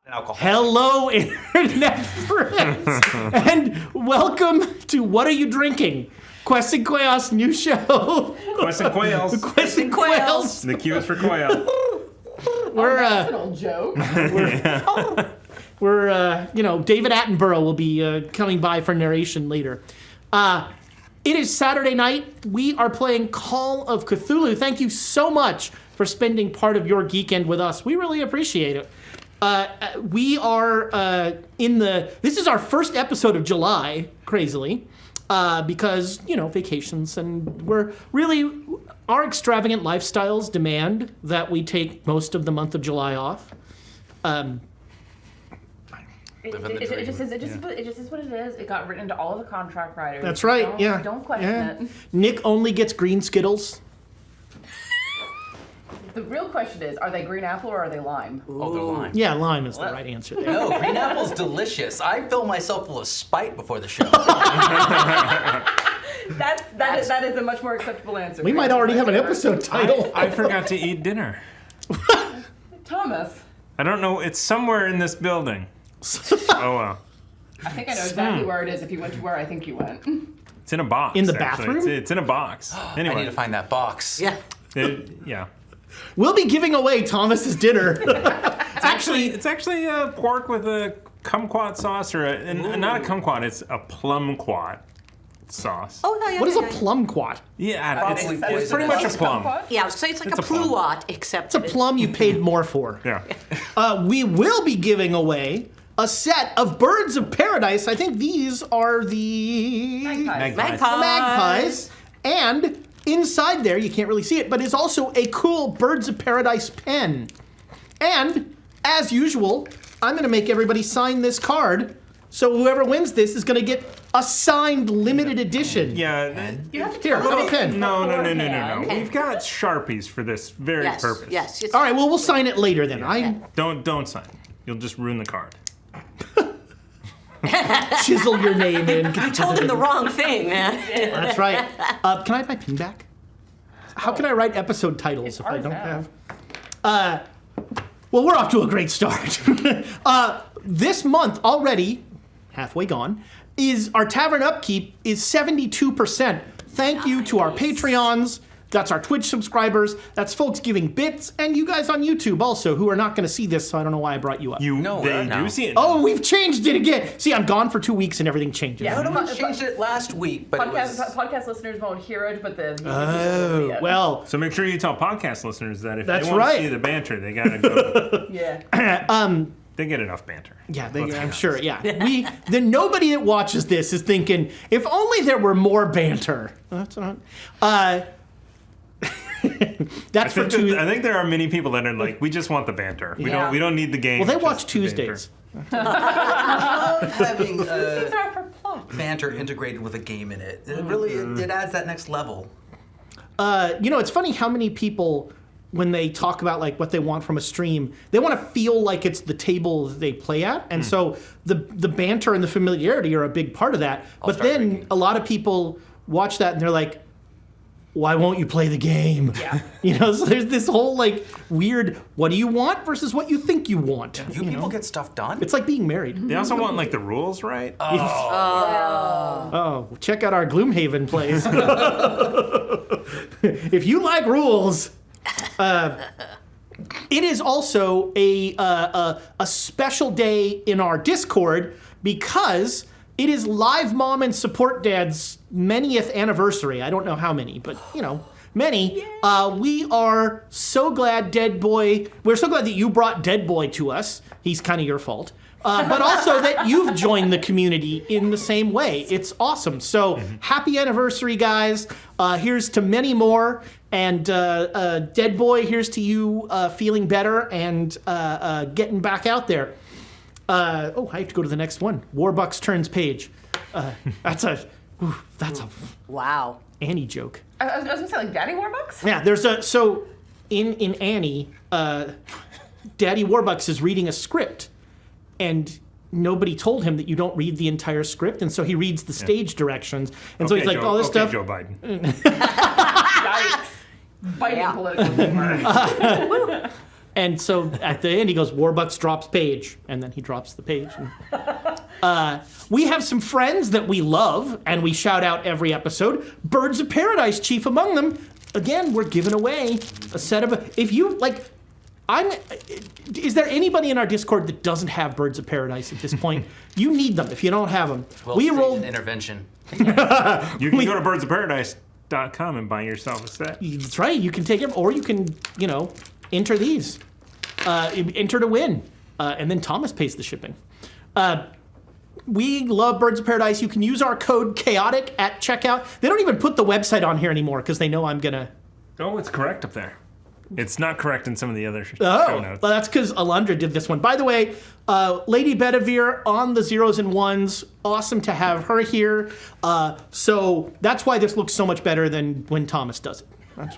Alcohol. Hello, internet friends, and welcome to What Are You Drinking? Quest and Quails new show. Quest and Quails. Quest and Quails. The Q is for quail. We're an old joke. we're David Attenborough will be coming by for narration later. It is Saturday night. We are playing Call of Cthulhu. Thank you so much for spending part of your geekend with us. We really appreciate it. We are this is our first episode of July, crazily, because, vacations, and our extravagant lifestyles demand that we take most of the month of July off. It just is what it is. It got written into all of the contract writers. That's right, Don't question it. Nick only gets green Skittles. The real question is, are they green apple or are they lime? Oh, they're lime. Yeah, lime is the right answer there. No, green apple's delicious. I fill myself full of spite before the show. That is a much more acceptable answer. We might already have an episode title. I forgot to eat dinner. Thomas. I don't know. It's somewhere in this building. Oh, well. I think I know exactly where it is if you went to where I think you went. It's in a box. In the actually. bathroom? It's in a box. Anyway. I need to find that box. Yeah. Yeah. We'll be giving away Thomas's dinner. It's actually a pork with a kumquat sauce, or not a kumquat. It's a plumquat sauce. Oh, yeah. What is a plumquat? Yeah, Probably it's pretty much a plum. Yeah, so it's like It's a a plum. pluot, except It's a plum you paid more for. Yeah. We will be giving away a set of Birds of Paradise. I think these are the magpies. And inside there, you can't really see it, but it's also a cool Birds of Paradise pen. And, as usual, I'm going to make everybody sign this card. So whoever wins this is going to get a signed limited edition. Yeah. You have to Here, tell have a me pen. No. beforehand. We've got Sharpies for this very yes, purpose. yes. It's, All right, well, we'll sign it later then. Don't sign. You'll just ruin the card. Chisel your name in. You told him the wrong thing, man. That's right. Can I have my pin back? How can I write episode titles if I don't have? Well, we're off to a great start. This month already, halfway gone, is our tavern upkeep is 72%. Thank you to our Patreons. That's our Twitch subscribers. That's folks giving bits, and you guys on YouTube also, who are not going to see this, so I don't know why I brought you up. They do see it. Oh, we've changed it again. See, I'm gone for 2 weeks and everything changes. Yeah. No, we changed it last week, but Podcast listeners won't hear it, but the Oh, well. So make sure you tell podcast listeners that if That's they want right. to see the banter, they gotta go. Yeah. They get enough banter. Yeah, Let's be I'm honest. sure. Yeah, then nobody that watches this is thinking, if only there were more banter. That's not. That's for Tuesday. I think there are many people that are like, we just want the banter. Yeah. We don't need the game. Well, they just watch the banter. Tuesdays. I love having These are for plot. banter integrated with a game in it. It really it adds that next level. It's funny how many people, when they talk about like what they want from a stream, they want to feel like it's the table that they play at, and so the banter and the familiarity are a big part of that. But start then drinking. a lot of people watch that and they're like, why won't you play the game? Yeah. So there's this whole like weird, what do you want versus what you think you want. You people get stuff done. It's like being married. They also want like the rules, right? Oh, check out our Gloomhaven plays. If you like rules, it is also a special day in our Discord because it is Live Mom and Support Dad's manyth anniversary. I don't know how many, but many. We are so glad we're so glad that you brought Dead Boy to us. He's kind of your fault. But also that you've joined the community in the same way. It's awesome. So happy anniversary, guys. Here's to many more. And Dead Boy, here's to you feeling better and getting back out there. I have to go to the next one. Warbucks turns page. That's a Wow. Annie joke. I was gonna say like Daddy Warbucks. Yeah, there's in Annie, Daddy Warbucks is reading a script, and nobody told him that you don't read the entire script, and so he reads the stage directions, and so he's like, all this stuff. Joe Biden. Yikes. Biting political humor. And so at the end, he goes, Warbucks drops page. And then he drops the page. And, we have some friends that we love, and we shout out every episode. Birds of Paradise, chief among them. Again, we're giving away a set of... If you, like... Is there anybody in our Discord that doesn't have Birds of Paradise at this point? You need them if you don't have them. Well, we rolled an intervention. You can go to birdsofparadise.com and buy yourself a set. That's right. You can take it, or you can, enter these. Enter to win. And then Thomas pays the shipping. We love Birds of Paradise. You can use our code Chaotic at checkout. They don't even put the website on here anymore because they know I'm going to... Oh, it's correct up there. It's not correct in some of the other show notes. Well, that's because Alundra did this one. By the way, Lady Bedivere on the zeros and ones. Awesome to have her here. So that's why this looks so much better than when Thomas does it. That's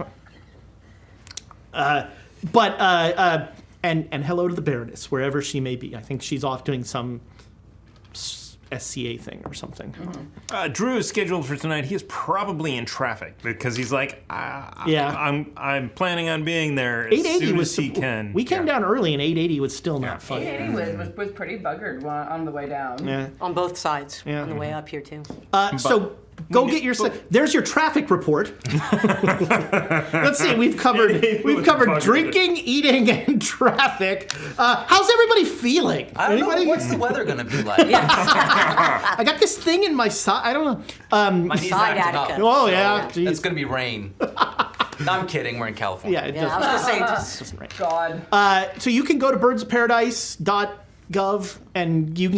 why. And hello to the Baroness, wherever she may be. I think she's off doing some SCA thing or something. Mm-hmm. Drew is scheduled for tonight. He is probably in traffic because he's like, I'm planning on being there as soon as he can. We came down early, and 880 was still not fun. 880 was pretty buggered on the way down. Yeah. On both sides. Yeah. On the way up here, too. So go get your... There's your traffic report. Let's see. We've covered drinking, eating, and traffic. How's everybody feeling? I don't know. What's the weather going to be like? I got this thing in my side. I don't know. My knee's Side acting up. Attica. Oh, yeah. So it's going to be rain. No, I'm kidding. We're in California. Yeah, it Yeah, I was doesn't. going to say, just Right. God. So you can go to birdsofparadise.gov and you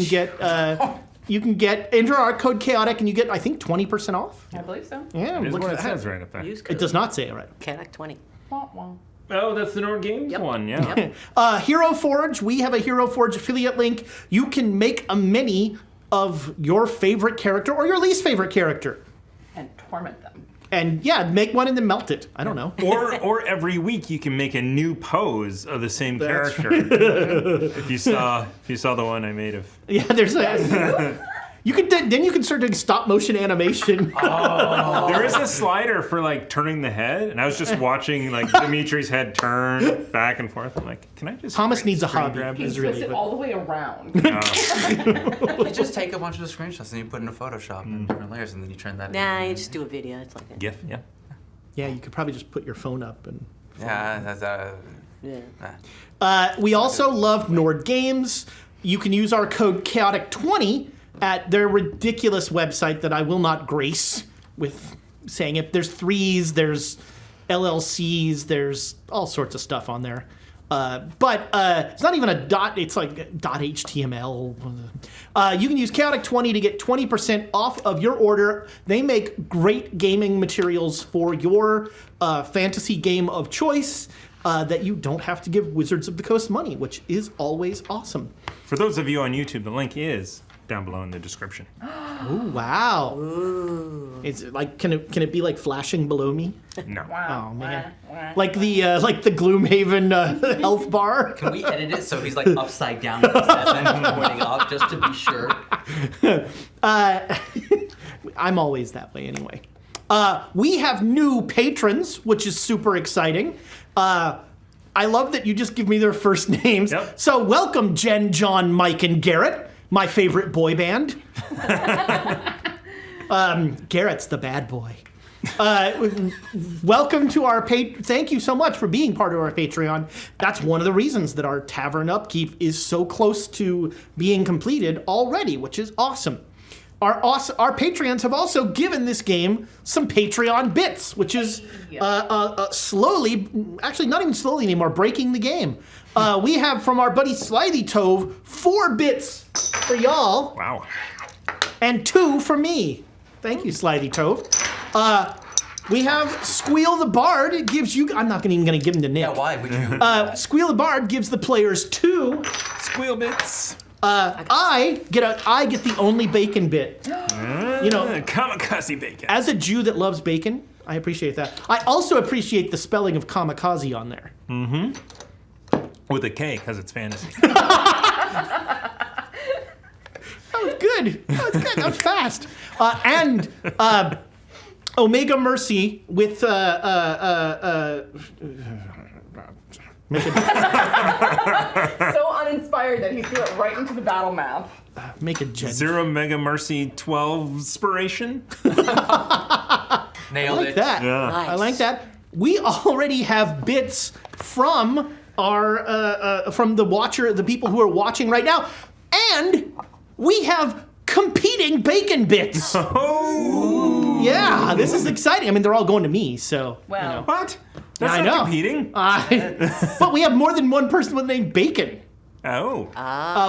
can enter our code Chaotic and you get, I think, 20% off. I believe so. Yeah, That is look what at it that. says right up there. use It does not say it right. Chaotic 20. Wah, wah. Oh, that's the Nord Games one, yeah. Hero Forge, we have a Hero Forge affiliate link. You can make a mini of your favorite character or your least favorite character. And torment them. And yeah, make one and then melt it. I don't know. Or every week you can make a new pose of the same That's character. If you saw the one I made of. Yeah, there's a... You could then you can start doing stop motion animation. There is a slider for like turning the head, and I was just watching like Dimitri's head turn back and forth. I'm like, can I just? Thomas needs a screen hobby. grab He this? Is twists really it good. all the way around. You just take a bunch of the screenshots and you put into Photoshop in different layers, and then you turn that Nah, into... you just do a video. It's like GIF, yeah. Yeah, you could probably just put your phone up and... Yeah, that's... yeah. We also love Nord Games. You can use our code Chaotic20 at their ridiculous website that I will not grace with saying it. There's threes, there's LLCs, there's all sorts of stuff on there. But it's not even a dot, it's like .html. You can use Chaotic20 to get 20% off of your order. They make great gaming materials for your fantasy game of choice that you don't have to give Wizards of the Coast money, which is always awesome. For those of you on YouTube, the link is down below in the description. Oh, wow. Ooh. It's like, can it be like flashing below me? No. Wow. Oh, man. Wah, wah. Like the Gloomhaven health bar? Can we edit it so he's like upside down at 7 pointing up just to be sure? I'm always that way anyway. We have new patrons, which is super exciting. I love that you just give me their first names. Yep. So welcome, Jen, John, Mike, and Garrett, my favorite boy band. Garrett's the bad boy. Welcome to our thank you so much for being part of our Patreon. That's one of the reasons that our tavern upkeep is so close to being completed already, which is awesome. Our Patreons have also given this game some Patreon bits, which is slowly, actually not even slowly anymore, breaking the game. We have from our buddy Slithy Tove 4 bits for y'all. Wow. And 2 for me. Thank you, Slithy Tove. We have Squeal the Bard. It gives you... I'm not even going to give him to Nick. Yeah, why would you? Squeal the Bard gives the players 2. Squeal bits. I get the only bacon bit. You know, Kamikaze bacon. as a Jew that loves bacon, I appreciate that. I also appreciate the spelling of kamikaze on there. With a K, because it's fantasy. That was good. That was good. That was fast. And Omega Mercy with make So uninspired that he threw it right into the battle map. a gen. Zero Mega Mercy 12 inspiration. Nailed I like it. that. Yeah. Nice. I like that. We already have bits from our from the people who are watching right now, and we have competing bacon bits. Oh, Yeah, this is exciting. I mean, they're all going to me, so Well. you know. what? That's I not know. competing. But we have more than one person with the name Bacon. Oh.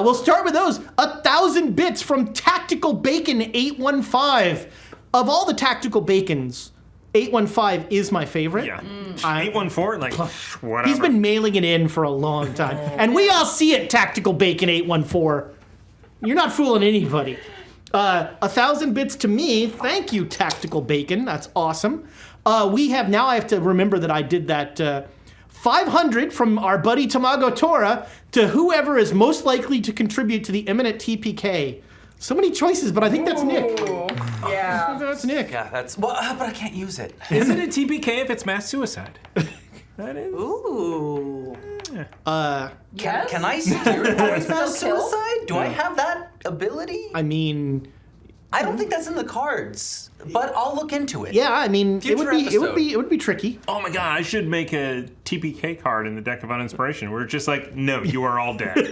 We'll start with those. 1,000 bits from Tactical Bacon 815. Of all the Tactical Bacons, 815 is my favorite. Yeah. I- 814, like, whatever. He's been mailing it in for a long time. And we all see it, Tactical Bacon 814. You're not fooling anybody. 1,000 bits to me. Thank you, Tactical Bacon. That's awesome. I have to remember that I did that 500 from our buddy Tamago Tora to whoever is most likely to contribute to the imminent TPK. So many choices, but I think that's Nick. Ooh, yeah. That's Nick. Yeah, that's well, but I can't use it. Is it a TPK if it's mass suicide? That is. Ooh. Yes? Can I securitize mass Still kill? suicide? Do I have that ability? I mean, I don't think that's in the cards, but I'll look into it. yeah, I mean, it would Future be tricky. Oh my god, I should make a TPK card in the deck of uninspiration where it's just like, no, you are all dead.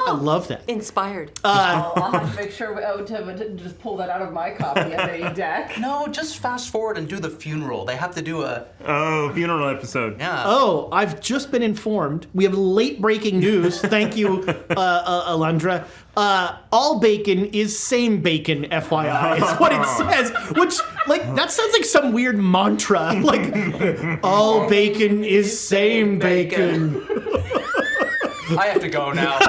I love that. Inspired. I'll have to make sure to just pull that out of my copy of a deck. No, just fast forward and do the funeral. They have to do a Oh, funeral episode. yeah. Oh, I've just been informed. We have late breaking news. Thank you, Alundra. All bacon is same bacon, FYI, is what it says. Which, like, that sounds like some weird mantra. Like, all bacon is same bacon. I have to go now. The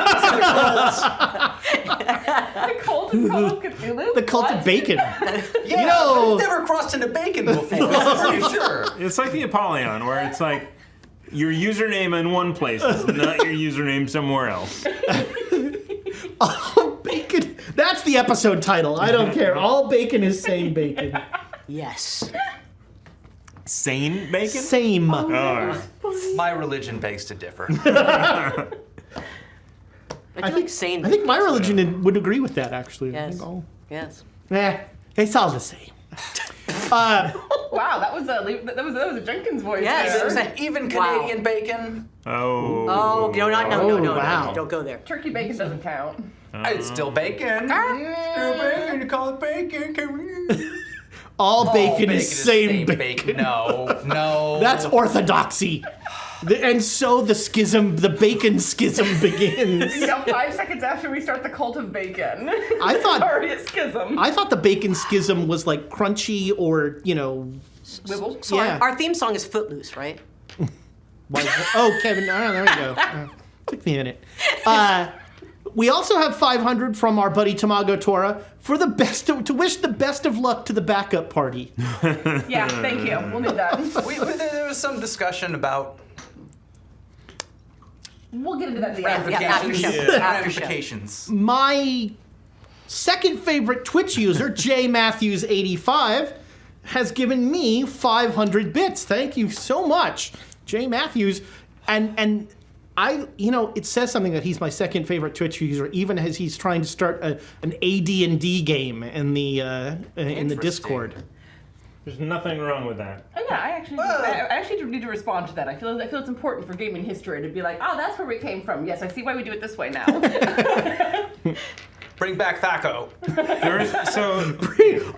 cult of Cthulhu? The cult of What? bacon. Yeah, know- I've never crossed into bacon before. I'm pretty sure. It's like the Apollyon, where it's like your username in one place is not your username somewhere else. All bacon. That's the episode title. I don't care. All bacon is same bacon. Yes. Sane bacon? Same. Oh, My religion begs to differ. I think sane. I think my religion would agree with that, actually. I Yes. think all- Yes. It's all the same. Wow, that was a Jenkins voice. Yes. there. it was a- Even Wow. Canadian bacon. Oh. Oh, no, wow. Don't go there. Turkey bacon doesn't count. It's still bacon. Still bacon. You call it bacon. All bacon All is same bacon. No. That's orthodoxy. And so the bacon schism begins. You know, 5 seconds after we start the cult of bacon. I thought- already a schism. I thought the bacon schism was like crunchy or, Wibble. So Yeah. our theme song is Footloose, right? oh, Kevin, there we go. Took me a minute. We also have 500 from our buddy Tamago Tora for to wish the best of luck to the backup party. Yeah, thank you. We'll need that. There was some discussion about We'll get into that at the end. Yeah, after show. ramifications. After show. Ramifications. My second favorite Twitch user, J Matthews 85, has given me 500 bits. Thank you so much, J Matthews. And I, it says something that he's my second favorite Twitch user, even as he's trying to start an AD&D game in the Discord. There's nothing wrong with that. Oh, yeah, I actually need to respond to that. I feel it's important for gaming history to be like, oh, that's where we came from. Yes, I see why we do it this way now. Bring back Thaco.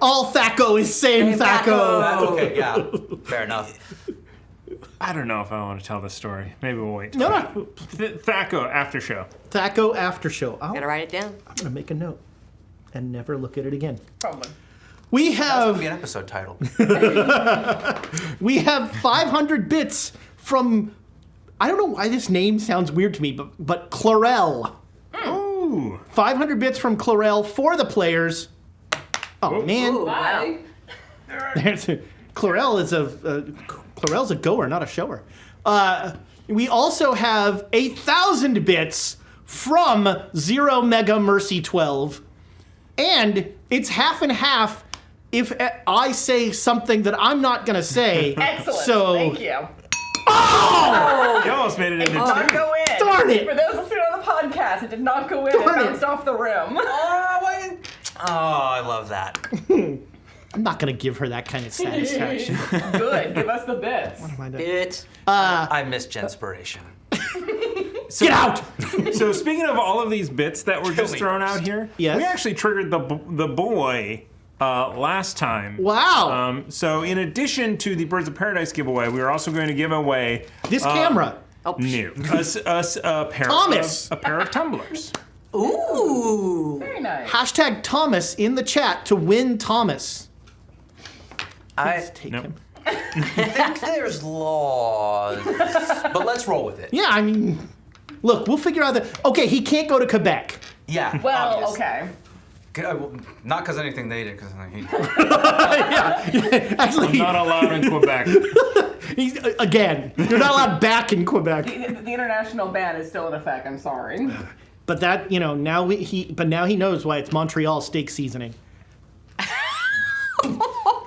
All Thaco is same Thaco. Okay, yeah. Fair enough. I don't know if I want to tell this story. Maybe we'll wait. No. Thaco after show. Thaco after show. Gotta write it down. I'm gonna make a note and never look at it again. Probably. We That's have gonna be an episode title. we have 500 bits from, I don't know why this name sounds weird to me, but Chlorel. Ooh. 500 bits from Chlorel for the players. Oh man, Ooh, wow. Chlorel's a goer, not a shower. We also have 1,000 bits from Zero Mega Mercy 12, and it's half and half if I say something that I'm not going to say. Excellent. So, Thank you. Oh! You almost made it It into did not two. go in. Darn it. For those listening on the podcast, it did not go in. Darn It it. bounced off the rim. Oh, I love that. I'm not going to give her that kind of satisfaction. Good. Give us the bits. It's I miss Genspiration. Get out! So speaking of all of these bits that were just me thrown out first. here, Yes. we actually triggered the boy last time. Wow. So in addition to the Birds of Paradise giveaway, we are also going to give away This camera. new a pair Thomas. of a pair of tumblers. ooh. Very nice. Hashtag Thomas in the chat to win Thomas. I Take Nope. him. think there's laws, but let's roll with it. Yeah, I mean, look, we'll figure out okay, he can't go to Quebec. Yeah. Well, obvious. okay. Not because anything they did, because he. Actually, Not allowed in Quebec. he's, again, you're not allowed back in Quebec. The international ban is still in effect. I'm sorry. But that, now he knows why it's Montreal steak seasoning.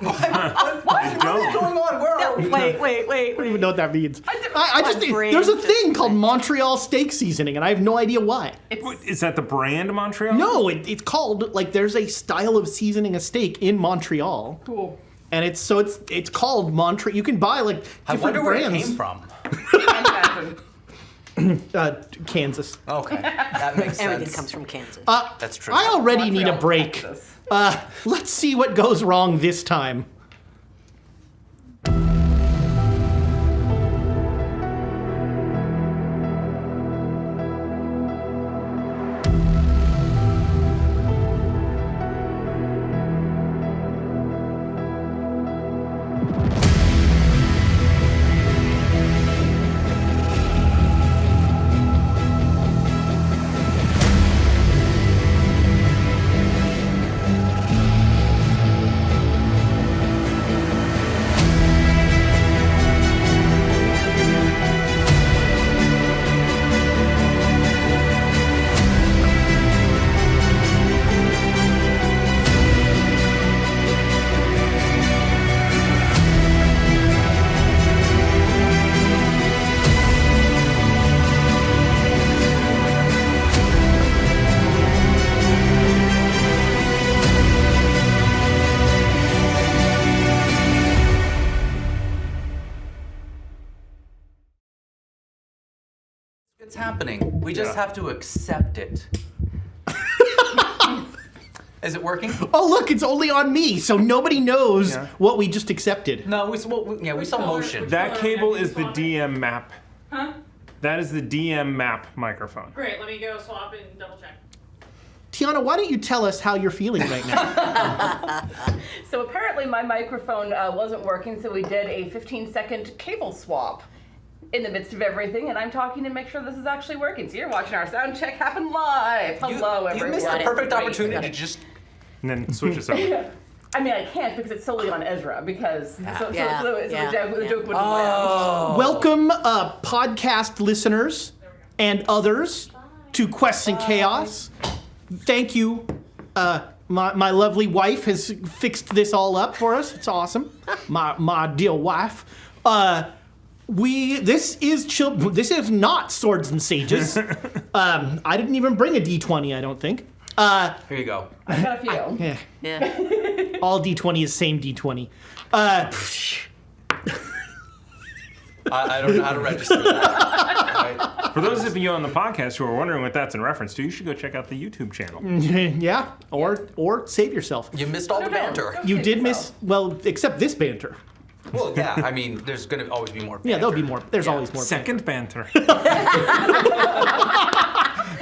What is going on? Where are we? Wait. I don't even know what that means. I just My brain there's a just thing called went. Montreal steak seasoning, and I have no idea why. Is that the brand Montreal? No, it's called there's a style of seasoning a steak in Montreal, Cool. and it's called Montreal. You can buy I different wonder where brands. it came from. Can't imagine. Kansas. Okay, that makes Everything sense. comes from Kansas. That's true. I already need a Montreal, break. Texas. Let's see what goes wrong this time. It's happening. We just have to accept it. Is it working? Oh, look, it's only on me, so nobody knows Yeah. what we just accepted. No, we saw motion. That cable is the DM map. Huh? That is the DM map microphone. Great, let me go swap and double check. Tiana, why don't you tell us how you're feeling right now? So apparently my microphone wasn't working, so we did a 15-second cable swap in the midst of everything, and I'm talking to make sure this is actually working. So you're watching our sound check happen live. Hello, You everyone. missed the perfect Great. opportunity to just. And then switch us over. I mean, I can't because it's solely on Ezra, because so the joke wouldn't land. Oh. Welcome, podcast listeners and others, to Quests and Chaos. Thank you. My lovely wife has fixed this all up for us. It's awesome. My dear wife. This is not Swords and Sages. I didn't even bring a D20, I don't think. Here you go. I got a few. Yeah, Yeah. all D20 is same D20. I don't know how to register that. Right? For those of you on the podcast who are wondering what that's in reference to, you should go check out the YouTube channel. Yeah, or save yourself. You missed all the banter. You did miss, well, except this banter. Well, yeah. I mean, there's going to always be more banter. Yeah, there'll be more. There's always more. Second banter.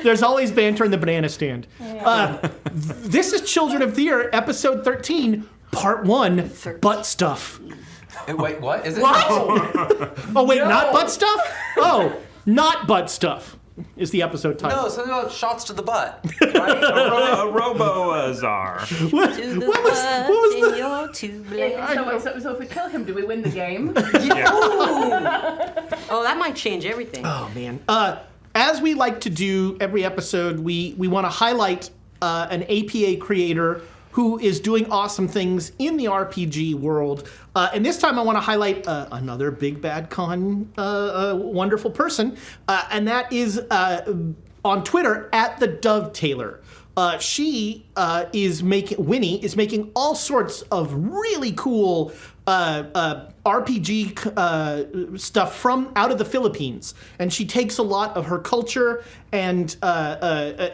There's always banter in the banana stand. This is Children of the Year, episode 13, part 1, butt stuff. Wait, what? Is it? Oh, wait, not butt stuff? Oh, not butt stuff is the episode title. No, something about shots to the butt. a Robo-Czar. What was the... So if we kill him, do we win the game? Oh, that might change everything. Oh, man. As we like to do every episode, we want to highlight an APA creator who is doing awesome things in the RPG world. And this time I want to highlight another Big Bad Con wonderful person, and that is on Twitter at the Dovetailer. She is making Winnie is making all sorts of really cool RPG stuff from out of the Philippines, and she takes a lot of her culture and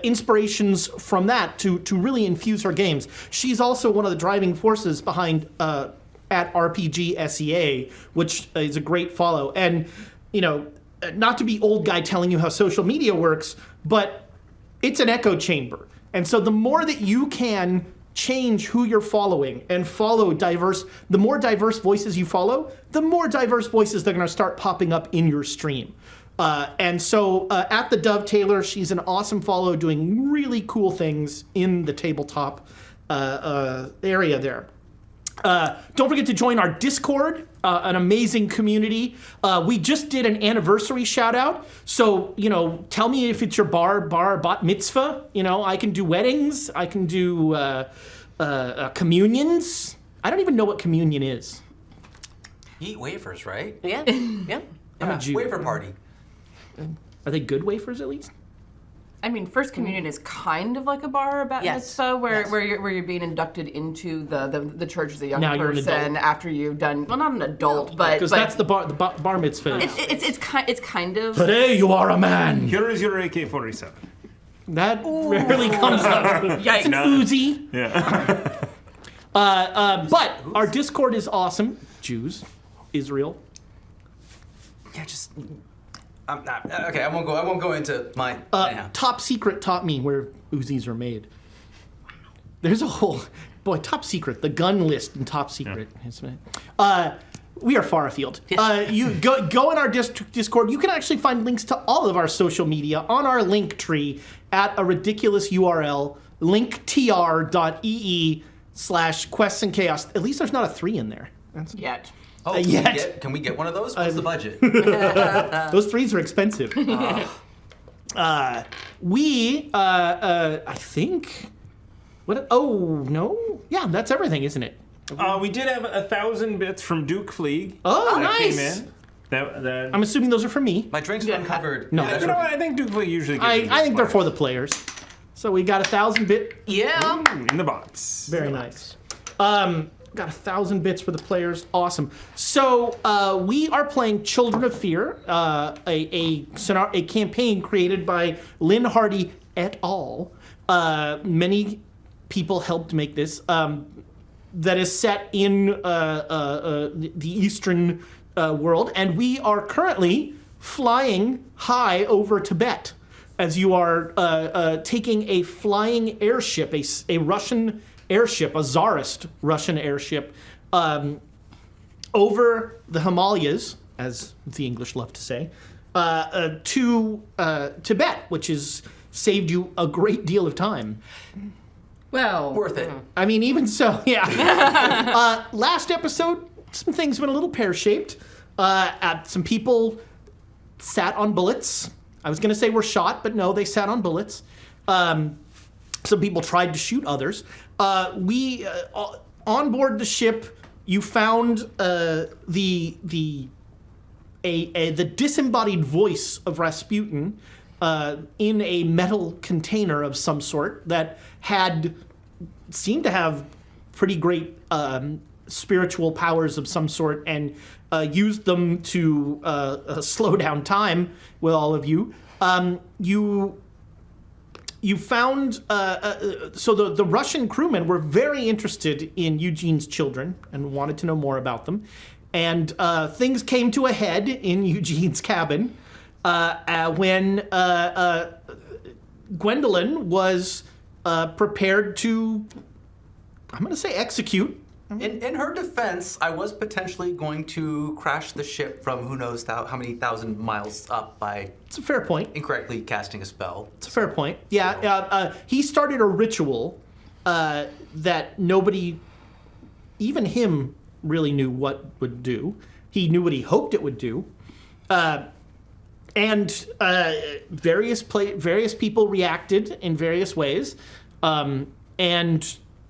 inspirations from that to really infuse her games. She's also one of the driving forces behind at RPG SEA, which is a great follow. And not to be old guy telling you how social media works, but it's an echo chamber. And so the more that you can change who you're following and follow the more diverse voices you follow, the more diverse voices that are going to start popping up in your stream. And so at the Dovetailer, she's an awesome follow doing really cool things in the tabletop area there. Don't forget to join our Discord, an amazing community. We just did an anniversary shout out. So, tell me if it's your bar bat mitzvah. I can do weddings. I can do communions. I don't even know what communion is. You eat wafers, right? Yeah. Yeah. I'm a Jew. Wafer party. Are they good wafers at least? I mean, First Communion is kind of like a bar or bat Yes. mitzvah, where Yes. you're being inducted into the church as a young Now you're an person adult. after you've done, well, not an adult, but Because that's the bar mitzvah. it's kind of. Today you are a man. Here is your AK-47. That rarely comes up. Yikes. It's an Uzi. Yeah. But our Discord is awesome. Jews, Israel. Yeah, just. I'm not okay. I won't go into my. Anyhow. Top Secret taught me where Uzis are made. There's a whole Top Secret, the gun list in Top Secret. We are far afield. Yes. You go in our Discord. You can actually find links to all of our social media on our link tree at a ridiculous URL, linktr.ee/quests and chaos. At least there's not a 3 in there. Yet. Oh, can we get one of those? What's the budget? Those 3s are expensive. I think. What? Oh no! Yeah, that's everything, isn't it? We did have 1,000 bits from Duke Fleeg. Oh, that nice. came in. That I'm assuming those are for me. My drinks are uncovered. No, you know what? I think Duke Fleeg usually gives I think they're for the players. So we got 1,000 bit. Yeah. in the box. Very nice. Got 1,000 bits for the players. Awesome. So we are playing Children of Fear, a campaign created by Lynn Hardy et al. Many people helped make this. That is set in the Eastern world, and we are currently flying high over Tibet as you are taking a flying airship, a Russian airship, a Tsarist Russian airship, over the Himalayas, as the English love to say, to Tibet, which has saved you a great deal of time. Well, Worth it. I mean, even so, yeah. Last episode, some things went a little pear-shaped. Some people sat on bullets. I was going to say were shot, but no, they sat on bullets. Some people tried to shoot others. We on board the ship, you found the disembodied voice of Rasputin in a metal container of some sort that seemed to have pretty great spiritual powers of some sort, and used them to slow down time with all of you. You found so the Russian crewmen were very interested in Eugene's children and wanted to know more about them, and things came to a head in Eugene's cabin when Gwendolyn was prepared to, I'm going to say, execute. In her defense, I was potentially going to crash the ship from who knows how many thousand miles up by It's a fair point. incorrectly casting a spell. It's a fair point. Yeah, he started a ritual that nobody, even him, really knew what would do. He knew what he hoped it would do. And various people reacted in various ways. And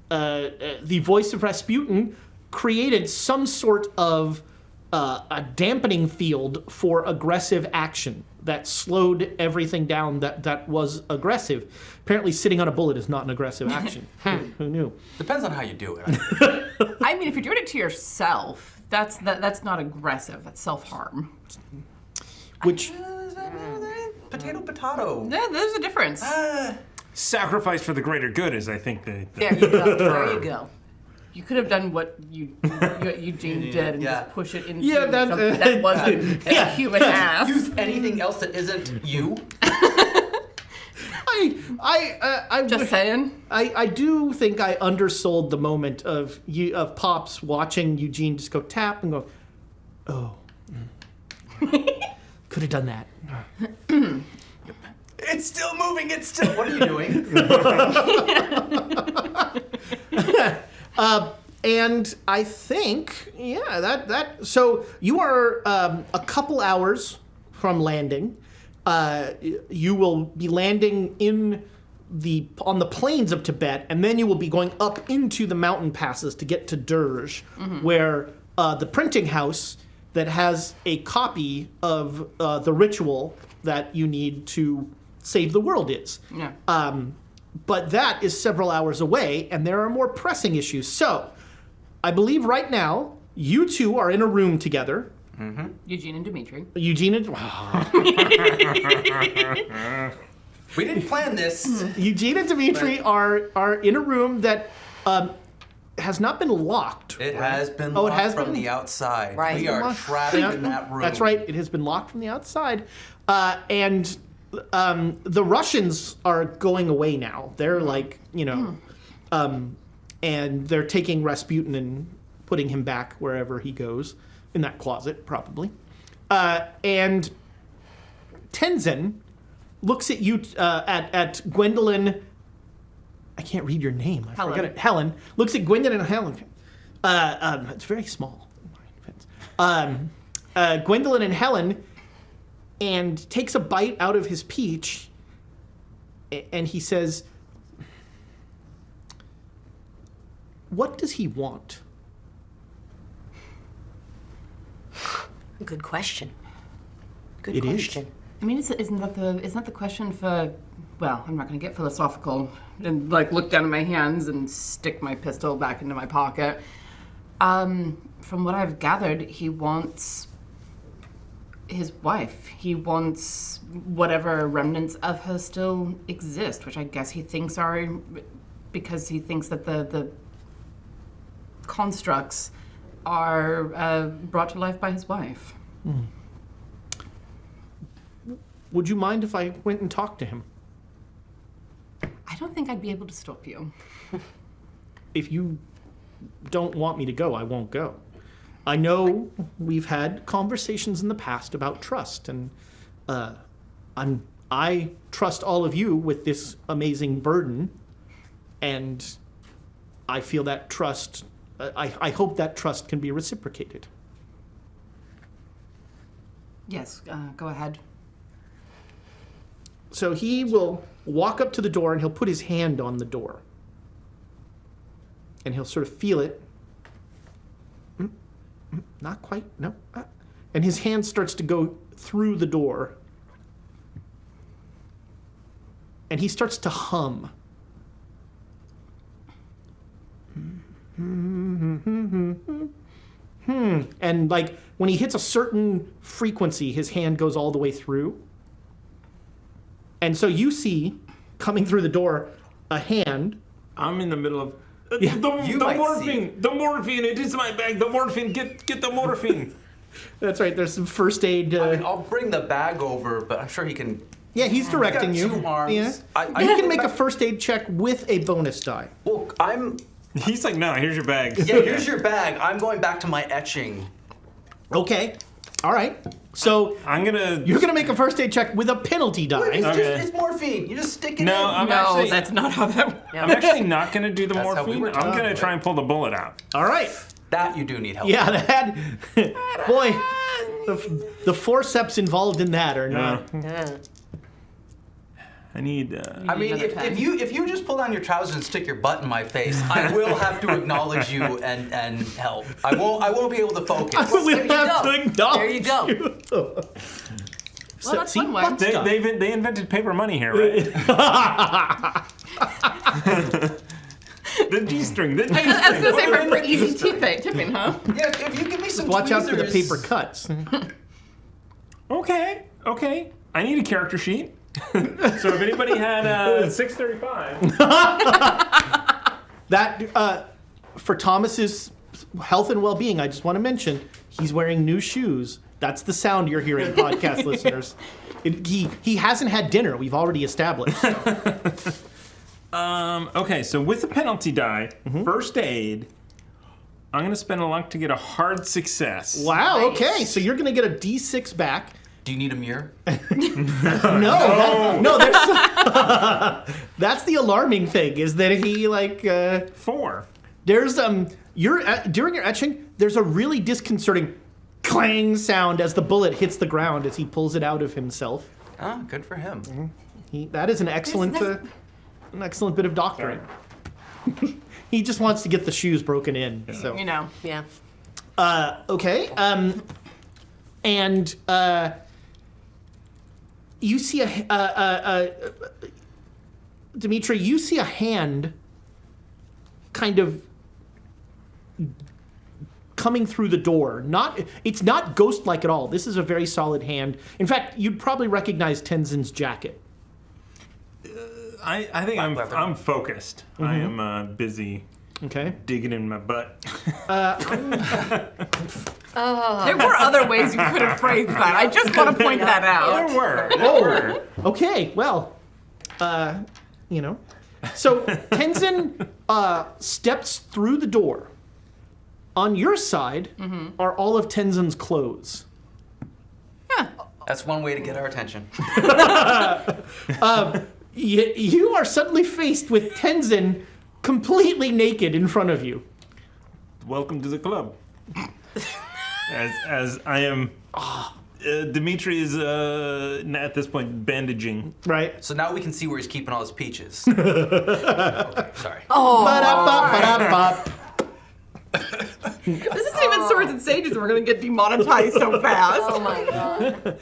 the voice of Rasputin created some sort of a dampening field for aggressive action that slowed everything down that was aggressive. Apparently, sitting on a bullet is not an aggressive action. Who knew? Depends on how you do it. I mean, if you're doing it to yourself, that's not aggressive. That's self-harm. Which Potato. Yeah, there's a difference. Sacrifice for the greater good is, I think, the There you go. There you go. You could have done what Eugene did and Yeah. just push it into Yeah, that- something that wasn't a human ass. Use anything else that isn't you. I Just saying. I do think I undersold the moment of Pops watching Eugene just go tap and go, oh, could have done that. It's still moving. It's still. What are you doing? And I think, yeah, that. So you are a couple hours from landing. You will be landing on the plains of Tibet, and then you will be going up into the mountain passes to get to Derge, where the printing house that has a copy of the ritual that you need to save the world is. Yeah. But that is several hours away, and there are more pressing issues. So, I believe right now, you two are in a room together. Eugene and Dimitri. Eugene and... We didn't plan this. Eugene and Dimitri are in a room that has not been locked. It has been Oh, it locked has from been? the outside. Right. We are Locked. trapped Yeah, in that room. That's right. It has been locked from the outside. And the Russians are going away now. They're like, and they're taking Rasputin and putting him back wherever he goes, in that closet, probably. And Tenzin looks at you, at Gwendolyn. I can't read your name. I Helen. forget it. Helen looks at Gwendolyn and Helen. It's very small. Gwendolyn and Helen, and takes a bite out of his peach, and he says, "What does he want?" Good question. Good It is. question. I mean, isn't that the question for? Well, I'm not going to get philosophical and like look down at my hands and stick my pistol back into my pocket. From what I've gathered, he wants his wife. He wants whatever remnants of her still exist, which I guess he thinks are because he thinks that the constructs are brought to life by his wife. Would you mind if I went and talked to him? I don't think I'd be able to stop you. If you don't want me to go, I won't go. I know we've had conversations in the past about trust, and I trust all of you with this amazing burden, and I feel that trust. I hope that trust can be reciprocated. Yes, go ahead. So he will walk up to the door and he'll put his hand on the door. And he'll sort of feel it. Not quite, no. And his hand starts to go through the door. And he starts to hum. And like when he hits a certain frequency, his hand goes all the way through. And so you see, coming through the door, a hand. I'm in the middle of Yeah, you the might morphine. The morphine. It is my bag. The morphine. Get the morphine. That's right. There's some first aid. I mean, I'll bring the bag over, but I'm sure he can. Yeah, he's directing He's got you. two arms. Yeah. I You can make a first aid check with a bonus die. Well, I'm. He's like, no. Here's your bag. Yeah, here's your bag. I'm going back to my etching. Okay. All right. So I'm gonna. you're gonna make a first aid check with a penalty die. It's Okay. just it's morphine. You just stick it in. No, I'm No, actually. that's not how that works. I'm actually not gonna do the That's how we morphine. were I'm talking gonna about try it. and pull the bullet out. All right. That you do need help. Yeah, that. Boy, the forceps involved in that are not. Yeah. I need. I mean, if you just pull down your trousers and stick your butt in my face, I will have to acknowledge you and help. I won't be able to focus. We'll There you have go. to acknowledge There you go. you. Well, that's See, one way. butt stuff. They invented paper money here, right? The G-string. The G-string. I was gonna say What for is easy G-string? tipping, huh? Yeah, if you give me some Watch out for the tweezers- paper cuts. Okay. I need a character sheet. So if anybody had 635. That for Thomas's health and well-being, I just want to mention he's wearing new shoes. That's the sound you're hearing, podcast listeners. He hasn't had dinner. We've already established. Okay, so with the penalty die, first aid, I'm going to spend a luck to get a hard success. Wow. Okay, so you're gonna get a D6 back. Do you need a mirror? No, that's the alarming thing. Is that he 4. there's during your etching, there's a really disconcerting clang sound as the bullet hits the ground as he pulls it out of himself. Ah, good for him. That is an excellent bit of doctoring. He just wants to get the shoes broken in. So You know. Yeah. okay, and you see Dimitri, you see a hand kind of coming through the door. It's not ghost-like at all. This is a very solid hand. In fact, you'd probably recognize Tenzin's jacket. I think I'm focused. I am busy Okay. digging in my butt. There were other ways you could have phrased that. I just want to point that out. There were. Okay, well, So Tenzin steps through the door. On your side are all of Tenzin's clothes. That's one way to get our attention. You are suddenly faced with Tenzin completely naked in front of you. Welcome to the club. As I am. Dimitri is at this point bandaging. Right? So now we can see where he's keeping all his peaches. Okay, sorry. Ba-da-ba-ba-da-ba. This isn't even Swords and Sages. We're gonna get demonetized so fast. Oh my god.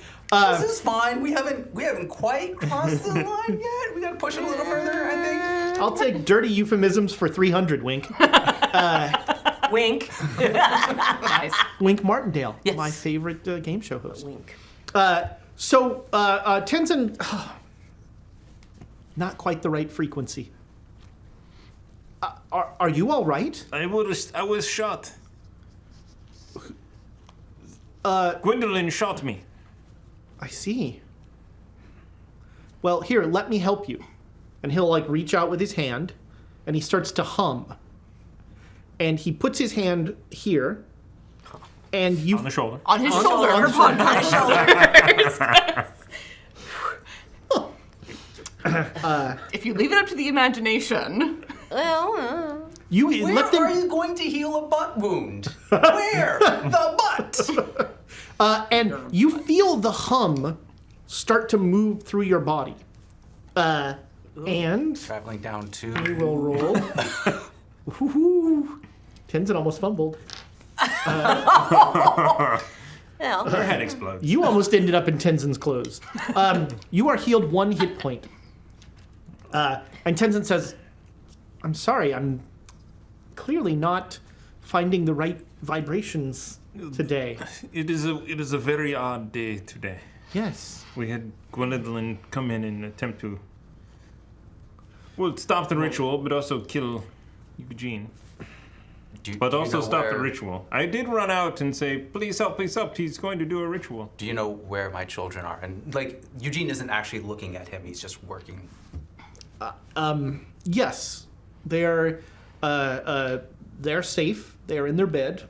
This is fine. We haven't quite crossed the line yet. We gotta push it a little further, I think. I'll take dirty euphemisms for 300, Wink. Wink. Nice. Wink Martindale, Yes. my favorite game show host. Wink. So Tenzin, not quite the right frequency. Are you all right? I was shot. Gwendolyn shot me. I see. Well, here, let me help you. And he'll reach out with his hand, and he starts to hum. And he puts his hand here, and you On the shoulder. On his shoulder. on Her the shoulder. podcast. If you leave it up to the imagination. Well, you Where let them. are you going to heal a butt wound? Where? The butt. And you feel the hum start to move through your body. And Traveling down to. we will roll. Woohoo. Tenzin almost fumbled. well. Her head explodes. You almost ended up in Tenzin's clothes. You are healed 1 hit point. And Tenzin says, I'm sorry, I'm clearly not finding the right vibrations today. It is a very odd day today. Yes. We had Gwendolyn come in and attempt to, stop the ritual, but also kill Eugene. But Do you also know stop the where- ritual. I did run out and say, please help, he's going to do a ritual. Do you know where my children are? And Eugene isn't actually looking at him; he's just working. Yes. They're safe. They're in their bed.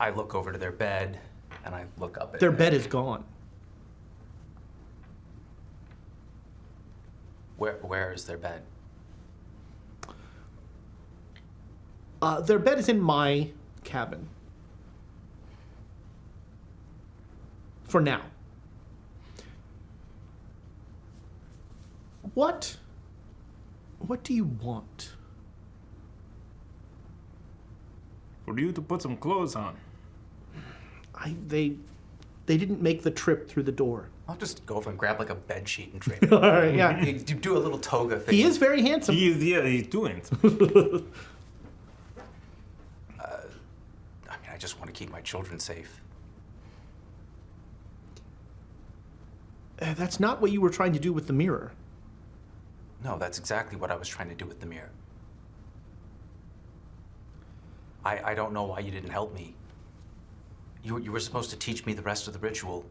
I look over to their bed, and I look up at Their him. bed is gone. Where is their bed? Their bed is in my cabin. For now. What do you want? For you to put some clothes on. They didn't make the trip through the door. I'll just go over and grab like a bed sheet and trade it. All right, yeah. You do a little toga thing. He is very handsome. He's doing it. I mean, I just want to keep my children safe. That's not what you were trying to do with the mirror. No, that's exactly what I was trying to do with the mirror. I don't know why you didn't help me. You were supposed to teach me the rest of the ritual.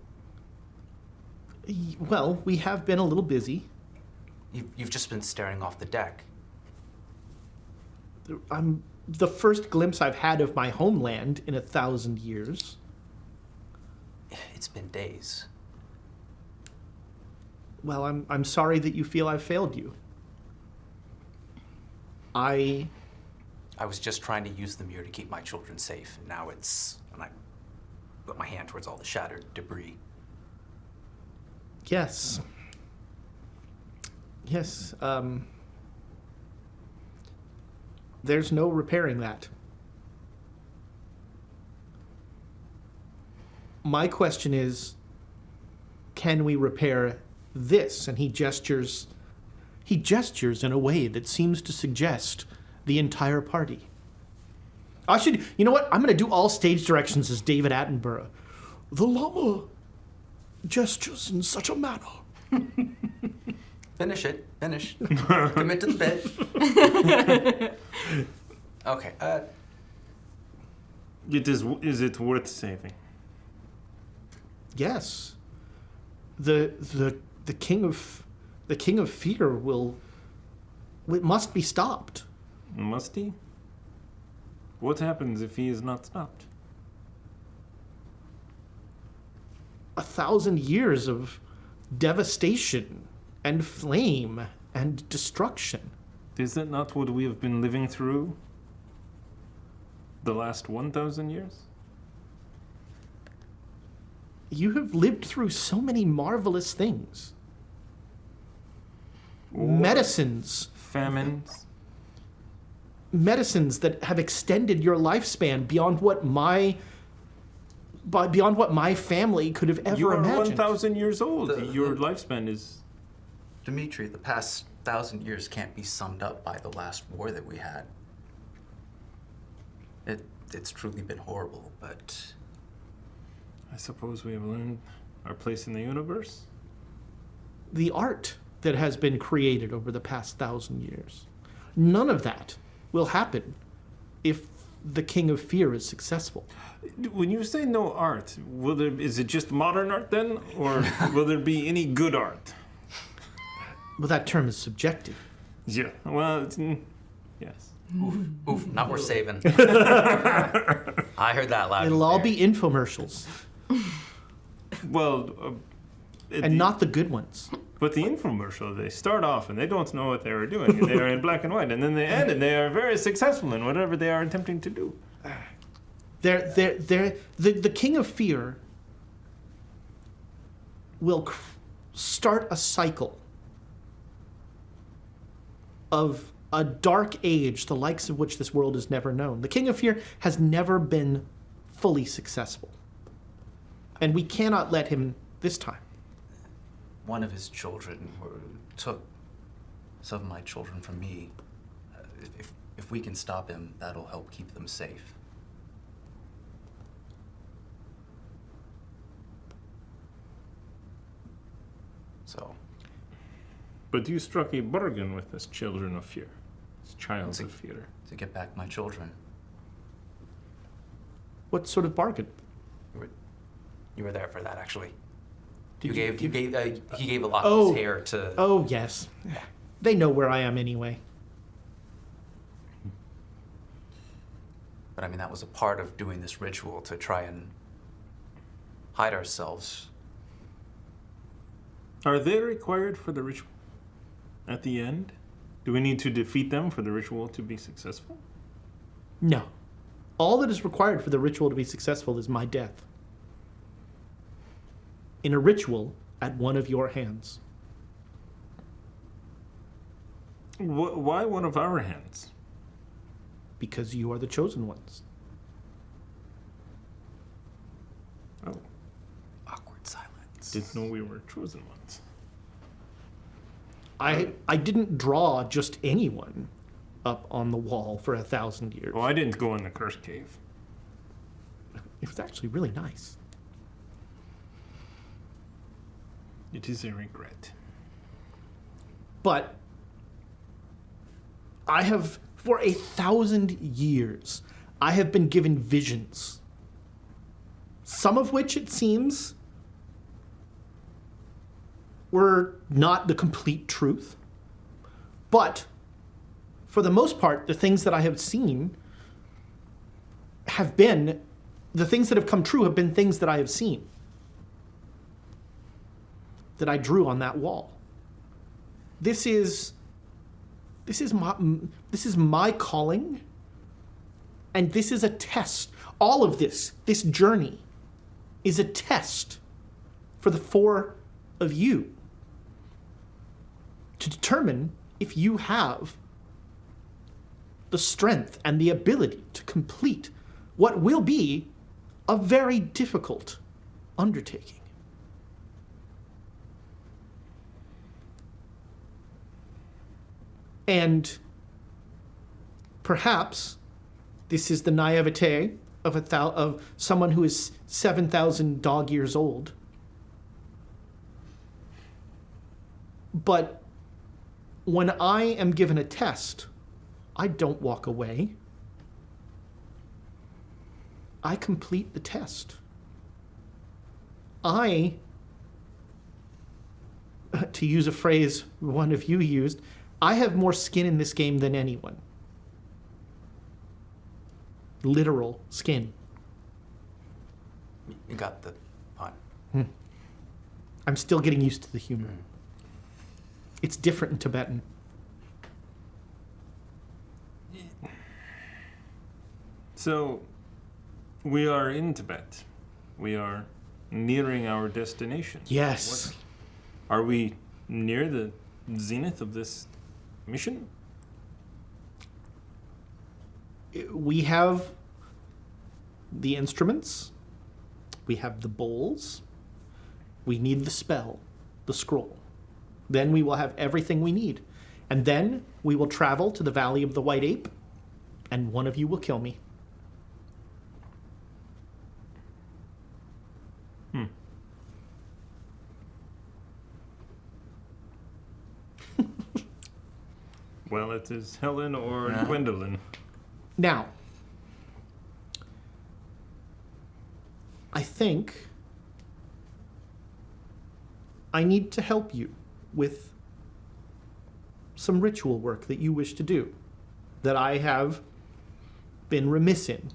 Well, we have been a little busy. You've just been staring off the deck. The first glimpse I've had of my homeland in 1,000 years. It's been days. Well, I'm sorry that you feel I've failed you. I was just trying to use the mirror to keep my children safe. And now and I put my hand towards all the shattered debris. Yes. Yes, there's no repairing that. My question is, can we repair this? And he gestures in a way that seems to suggest the entire party. You know what? I'm going to do all stage directions as David Attenborough. The llama gestures in such a manner. Finish it. Finish. Commit to the bit. Okay. Is it worth saving? Yes. The king of fear it must be stopped. Must he? What happens if he is not stopped? 1,000 years of devastation and flame and destruction. Is that not what we have been living through the last 1,000 years? You have lived through so many marvelous things. Medicines that have extended your lifespan beyond what my family could have ever You are imagined. 1,000 years old. Your lifespan is... Dimitri, the past 1,000 years can't be summed up by the last war that we had. It's truly been horrible, but... I suppose we have learned our place in the universe. The art that has been created over the past 1,000 years. None of that will happen if the King of Fear is successful. When you say no art, is it just modern art then? Or will there be any good art? Well, that term is subjective. Yeah, well, yes. Oof, not worth saving. I heard that loud. It'll all be infomercials, Well, and not the good ones. But the infomercial, they start off and they don't know what they are doing. And they are in black and white. And then they end and they are very successful in whatever they are attempting to do. The King of Fear will start a cycle of a dark age, the likes of which this world has never known. The King of Fear has never been fully successful. And we cannot let him this time. One of his children took some of my children from me. If we can stop him, that'll help keep them safe. So. But you struck a bargain with this children of fear. This child of fear. To get back my children. What sort of bargain? You were there for that, actually. He He gave a lot of his hair to... Oh, yes. They know where I am anyway. But I mean, that was a part of doing this ritual to try and hide ourselves. Are they required for the ritual? At the end? Do we need to defeat them for the ritual to be successful? No. All that is required for the ritual to be successful is my death. In a ritual at one of your hands. Why one of our hands? Because you are the chosen ones. Oh, Awkward silence. didn't know we were chosen ones. I didn't draw just anyone up on the wall for 1,000 years. Well, I didn't go in the cursed cave. It was actually really nice. It is a regret. But I have, for 1,000 years, I have been given visions. Some of which, it seems, were not the complete truth. But for the most part, the things that I have seen have been, the things that have come true have been things that I have seen, that I drew on that wall. This is my calling, and this is a test. All of this journey, is a test for the four of you to determine if you have the strength and the ability to complete what will be a very difficult undertaking. And perhaps this is the naivete of someone who is 7,000 dog years old. But when I am given a test, I don't walk away. I complete the test. I, to use a phrase one of you used, I have more skin in this game than anyone. Literal skin. You got the pun. I'm still getting used to the humor. It's different in Tibetan. So, we are in Tibet. We are nearing our destination. Yes. Are we near the zenith of this mission? We have the instruments. We have the bowls. We need the spell, the scroll. Then we will have everything we need. And then we will travel to the Valley of the White Ape, and one of you will kill me. Well, it is Helen or Gwendolyn. Now, I think I need to help you with some ritual work that you wish to do that I have been remiss in.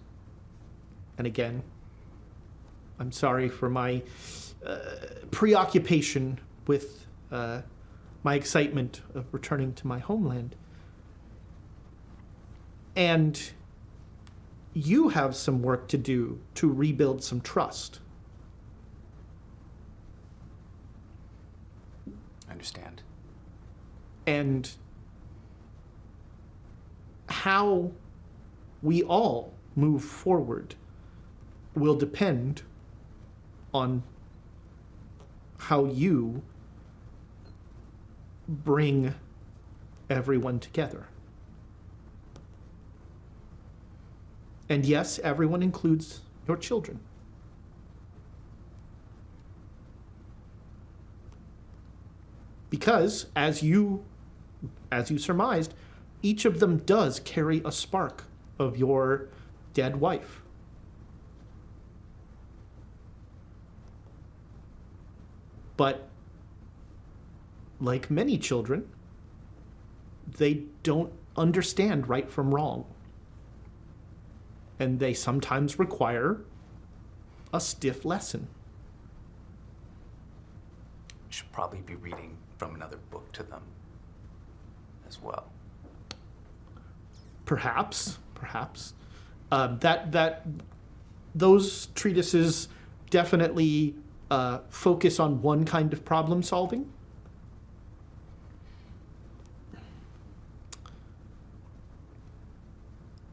And again, I'm sorry for my preoccupation with my excitement of returning to my homeland. And you have some work to do to rebuild some trust. I understand. And how we all move forward will depend on how you bring everyone together. And yes, everyone includes your children. Because, as you surmised, each of them does carry a spark of your dead wife. But, like many children, they don't understand right from wrong. And they sometimes require a stiff lesson. You should probably be reading from another book to them as well. Perhaps. Those treatises definitely focus on one kind of problem solving.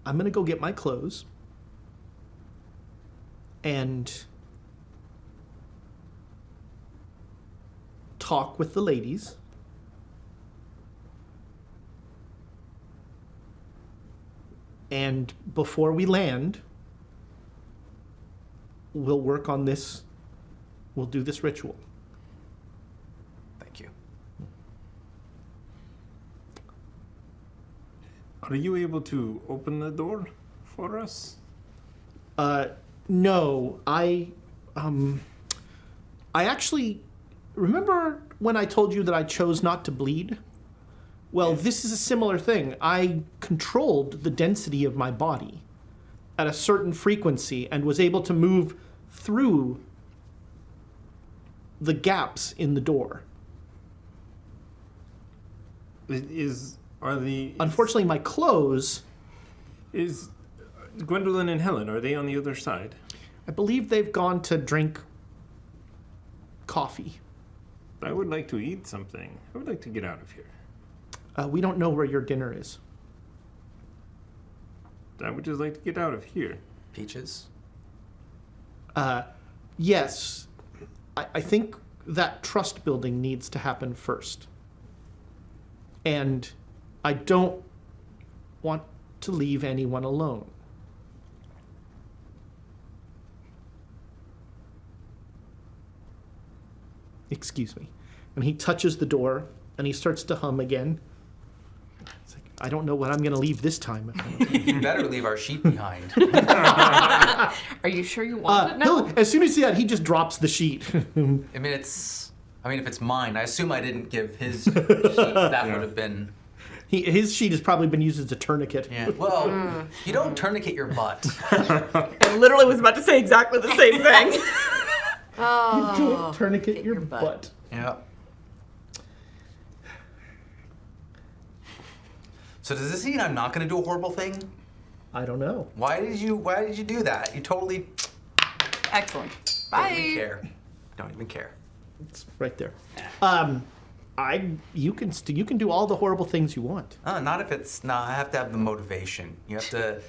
I'm going to go get my clothes and talk with the ladies. And before we land, we'll work on this. We'll do this ritual. Thank you. Are you able to open the door for us? No, I actually remember when I told you that I chose not to bleed? Well, this is a similar thing. I controlled the density of my body at a certain frequency and was able to move through the gaps in the door. Unfortunately, my clothes... Is Gwendolyn and Helen, are they on the other side? I believe they've gone to drink coffee. I would like to eat something. I would like to get out of here. We don't know where your dinner is. I would just like to get out of here. Peaches? Yes. I think that trust building needs to happen first. And I don't want to leave anyone alone. Excuse me. And he touches the door and he starts to hum again. It's like, I don't know what I'm going to leave this time. You better leave our sheet behind. Are you sure you want it now? As soon as he see that, he just drops the sheet. I mean, if it's mine, I assume I didn't give his sheet. That would have been... His sheet has probably been used as a tourniquet. Yeah. Well, you don't tourniquet your butt. I literally was about to say exactly the same thing. You don't tourniquet your butt. Yeah. So does this mean I'm not going to do a horrible thing? I don't know. Why did you do that? You totally Excellent. don't Bye. even care. Don't even care. It's right there. You can do all the horrible things you want. Not if it's I have to have the motivation. You have to.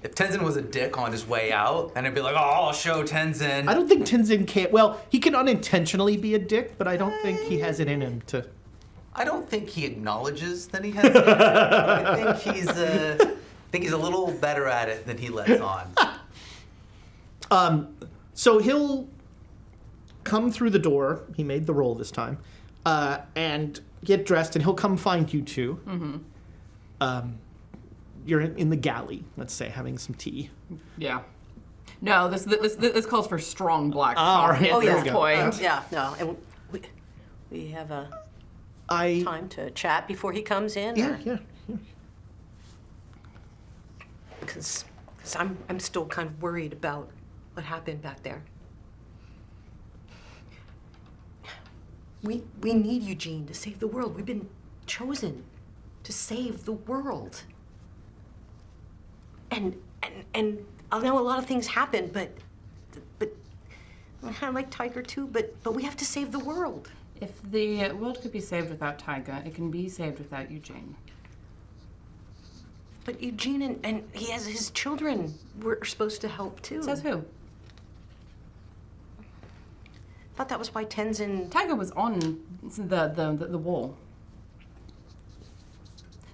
If Tenzin was a dick on his way out, then it'd be like, oh, I'll show Tenzin. I don't think Tenzin can. Well, he can unintentionally be a dick, but I don't think he has it in him to. I don't think he acknowledges that he has it. I think he's a little better at it than he lets on. So he'll come through the door. He made the roll this time, and get dressed, and he'll come find you two. Mm-hmm. You're in the galley, let's say, having some tea. Yeah. No, this calls for strong black All coffee right, at there this we go. point. Yeah, no, and we have a time to chat before he comes in? Yeah. Because I'm still kind of worried about what happened back there. We need Eugene to save the world. We've been chosen to save the world. And I know a lot of things happen, but I like Tiger too, but we have to save the world. If the world could be saved without Tiger, it can be saved without Eugene. But Eugene and he has his children we're supposed to help too. Says who? I thought that was why Tenzin... Tiger was on the wall.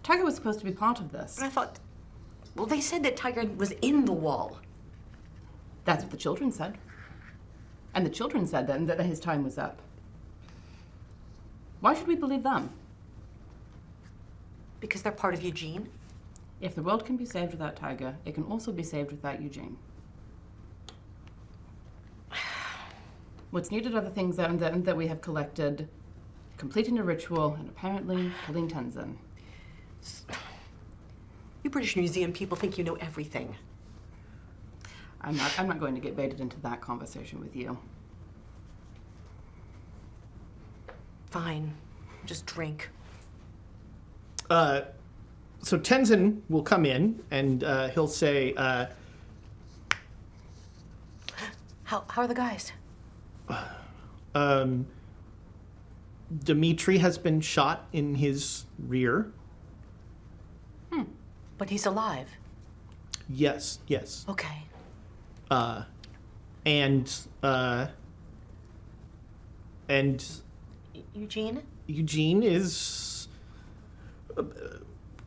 Tiger was supposed to be part of this. But I thought... Well, they said that Tiger was in the wall. That's what the children said. And the children said then that his time was up. Why should we believe them? Because they're part of Eugene? If the world can be saved without Tiger, it can also be saved without Eugene. What's needed are the things that we have collected, completing a ritual, and apparently killing Tenzin. You British Museum people think you know everything. I'm not going to get baited into that conversation with you. Fine. Just drink. So Tenzin will come in and he'll say, How are the guys? Dmitri has been shot in his rear. But he's alive. Yes, yes. Okay. And Eugene? Eugene is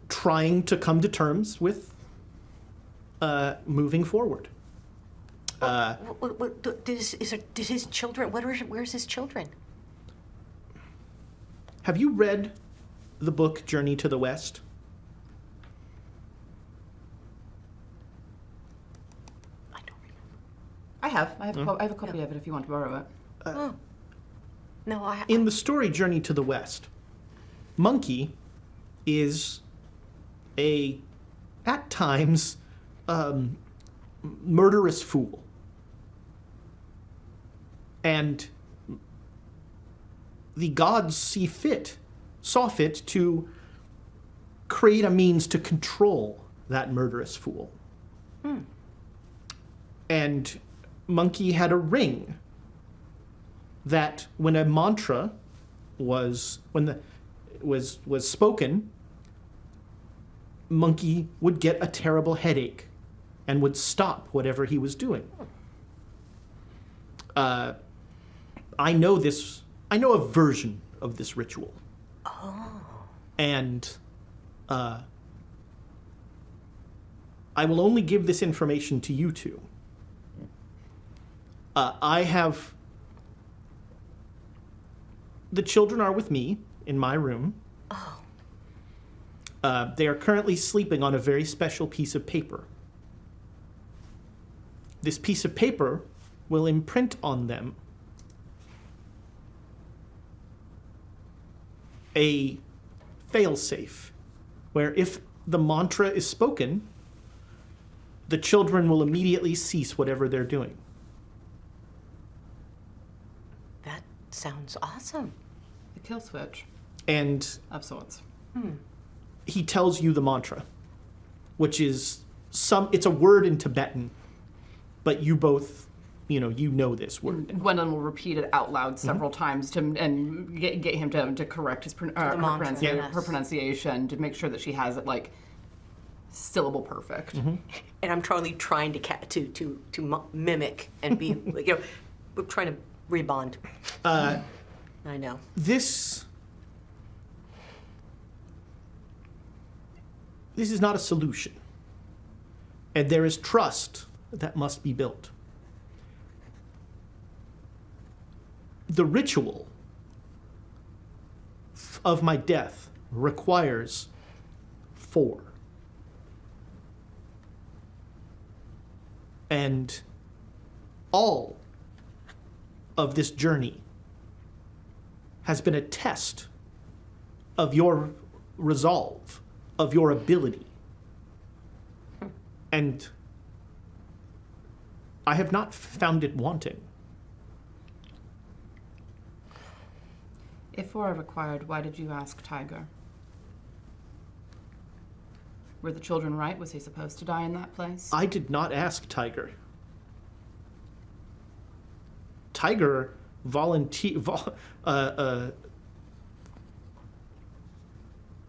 trying to come to terms with moving forward. Did his children? Where's his children? Have you read the book Journey to the West? I don't remember. I have. I have a copy of it if you want to borrow it. No, In the story Journey to the West, Monkey is at times, murderous fool. And the gods saw fit to create a means to control that murderous fool. And Monkey had a ring that when a mantra was spoken, Monkey would get a terrible headache and would stop whatever he was doing. I know a version of this ritual. And I will only give this information to you two. The children are with me in my room. They are currently sleeping on a very special piece of paper. This piece of paper will imprint on them a failsafe, where if the mantra is spoken, the children will immediately cease whatever they're doing. That sounds awesome. The kill switch And of sorts. he tells you the mantra, which is it's a word in Tibetan, but you both, you know this word. Gwendolyn will repeat it out loud several times and get him to correct his mantra, yes. her pronunciation to make sure that she has it like syllable perfect. And I'm trying to mimic and be, we're trying to rebond. I know. This is not a solution. And there is trust that must be built. The ritual of my death requires 4. And all of this journey has been a test of your resolve, of your ability. And I have not found it wanting. If 4 are required, why did you ask Tiger? Were the children right? Was he supposed to die in that place? I did not ask Tiger. Tiger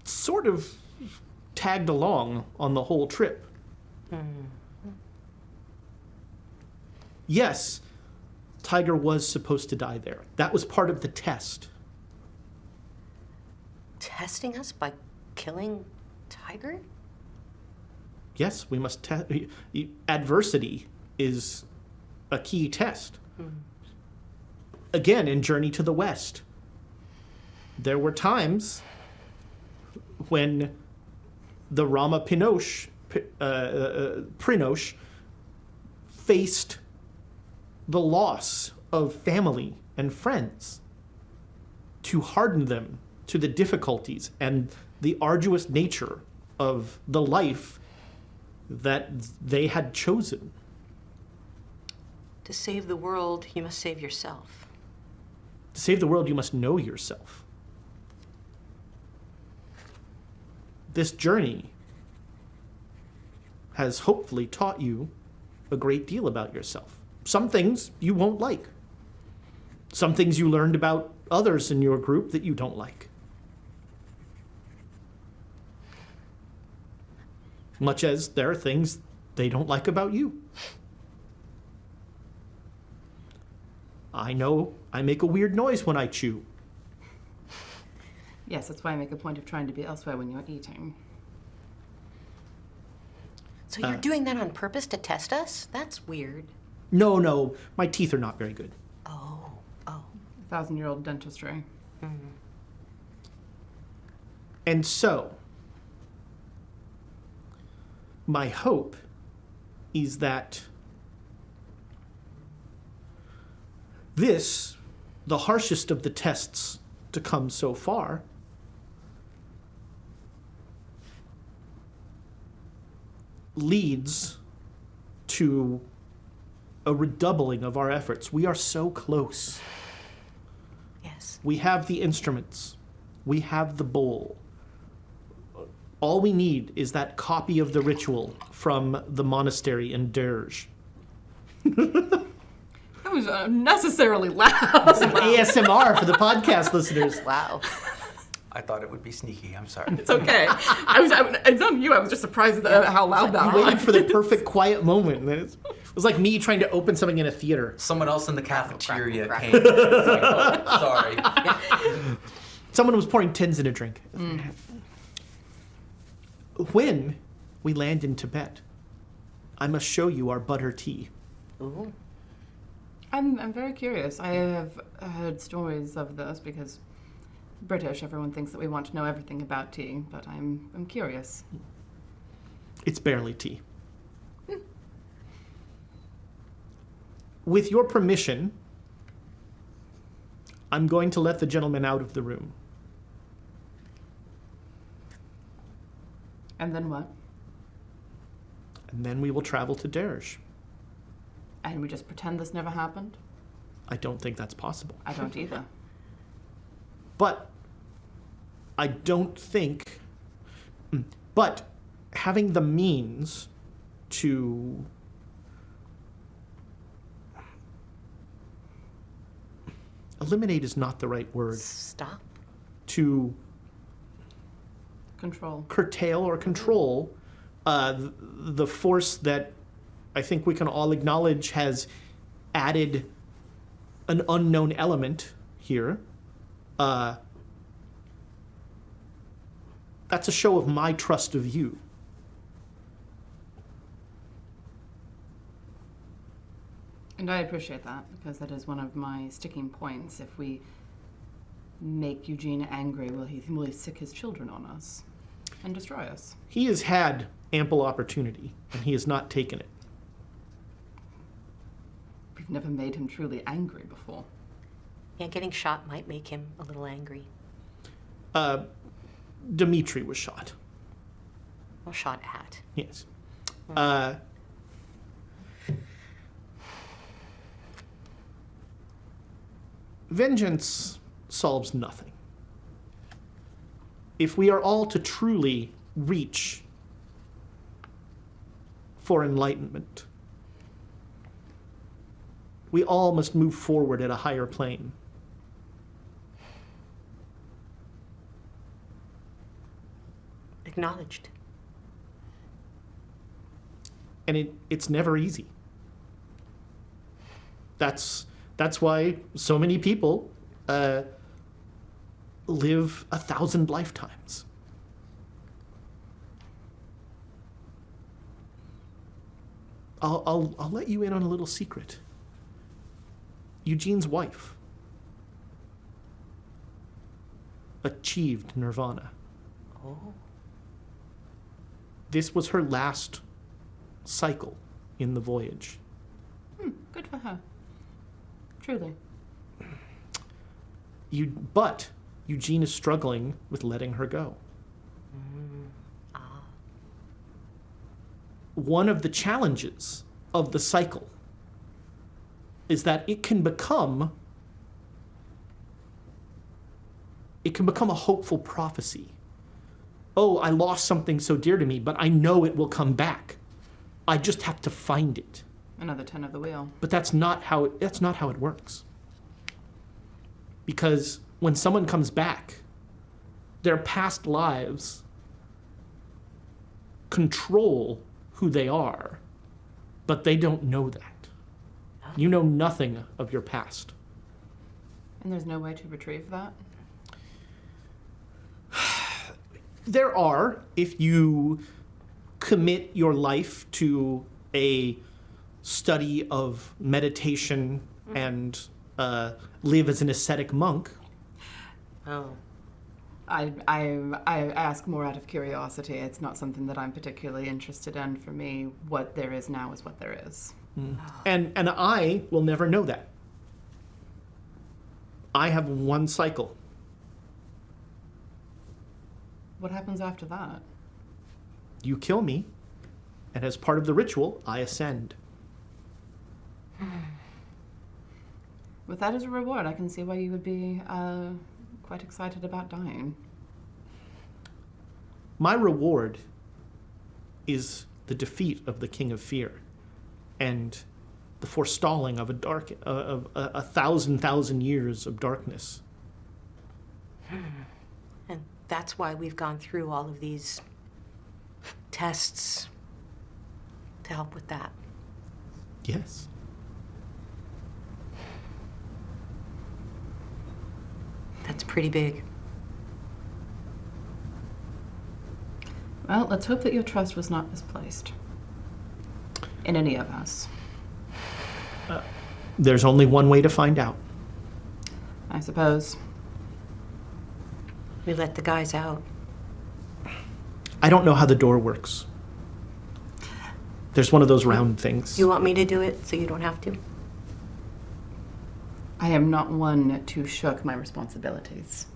sort of tagged along on the whole trip. Yes, Tiger was supposed to die there. That was part of the test. Testing us by killing Tiger? Yes, we must test. Adversity is a key test. Again, in Journey to the West, there were times when the Rama Prinosh faced the loss of family and friends to harden them to the difficulties and the arduous nature of the life that they had chosen. To save the world, you must save yourself. To save the world, you must know yourself. This journey has hopefully taught you a great deal about yourself. Some things you won't like. Some things you learned about others in your group that you don't like. Much as there are things they don't like about you. I know I make a weird noise when I chew. Yes, that's why I make a point of trying to be elsewhere when you're eating. So you're doing that on purpose to test us? That's weird. No, my teeth are not very good. Oh. 1,000-year-old dentistry. And so, my hope is that this, the harshest of the tests to come so far, leads to a redoubling of our efforts. We are so close. Yes. We have the instruments. We have the bowl. All we need is that copy of the ritual from the monastery in Derge. That was unnecessarily loud. ASMR for the podcast listeners. Wow. I thought it would be sneaky. I'm sorry. It's okay. It's on you. I was just surprised at how loud that I waited was. for the perfect quiet moment. And it was like me trying to open something in a theater. Someone else in the cafeteria crackle. came. It's like, oh, sorry. Someone was pouring tins in a drink. When we land in Tibet, I must show you our butter tea. Ooh. I'm very curious. I have heard stories of this because British, everyone thinks that we want to know everything about tea, but I'm curious. It's barely tea. With your permission, I'm going to let the gentleman out of the room. And then what? And then we will travel to Derge. And we just pretend this never happened? I don't think that's possible. I don't either. But I don't think... But having the means to... Eliminate is not the right word. Stop. To Control. curtail or control the force that I think we can all acknowledge has added an unknown element here. That's a show of my trust of you. And I appreciate that, because that is one of my sticking points. If we make Eugene angry, will he sick his children on us and destroy us? He has had ample opportunity, and he has not taken it. We've never made him truly angry before. Yeah, getting shot might make him a little angry. Dmitri was shot. Well, shot at. Yes. Vengeance solves nothing. If we are all to truly reach for enlightenment, we all must move forward at a higher plane. Acknowledged. And it's never easy. That's why so many people live 1,000 lifetimes. I'll let you in on a little secret. Eugene's wife achieved nirvana. Oh. This was her last cycle in the voyage. Good for her. Truly. But Eugene is struggling with letting her go. One of the challenges of the cycle is that it can become a hopeful prophecy. Oh, I lost something so dear to me, but I know it will come back. I just have to find it. Another 10 of the wheel. But that's not how it works. Because when someone comes back, their past lives control who they are, But they don't know that. You know nothing of your past. And there's no way to retrieve that? There are, if you commit your life to a study of meditation and live as an ascetic monk. Oh. I ask more out of curiosity. It's not something that I'm particularly interested in. For me, what there is now is what there is. And I will never know that. I have one cycle. What happens after that? You kill me, and as part of the ritual, I ascend. With that as a reward, I can see why you would be quite excited about dying. My reward is the defeat of the King of Fear and the forestalling of a thousand years of darkness. And that's why we've gone through all of these tests to help with that. Yes. That's pretty big. Well, let's hope that your trust was not misplaced in any of us. There's only one way to find out. I suppose. We let the guys out. I don't know how the door works. There's one of those round things. You want me to do it so you don't have to? I am not one to shirk my responsibilities.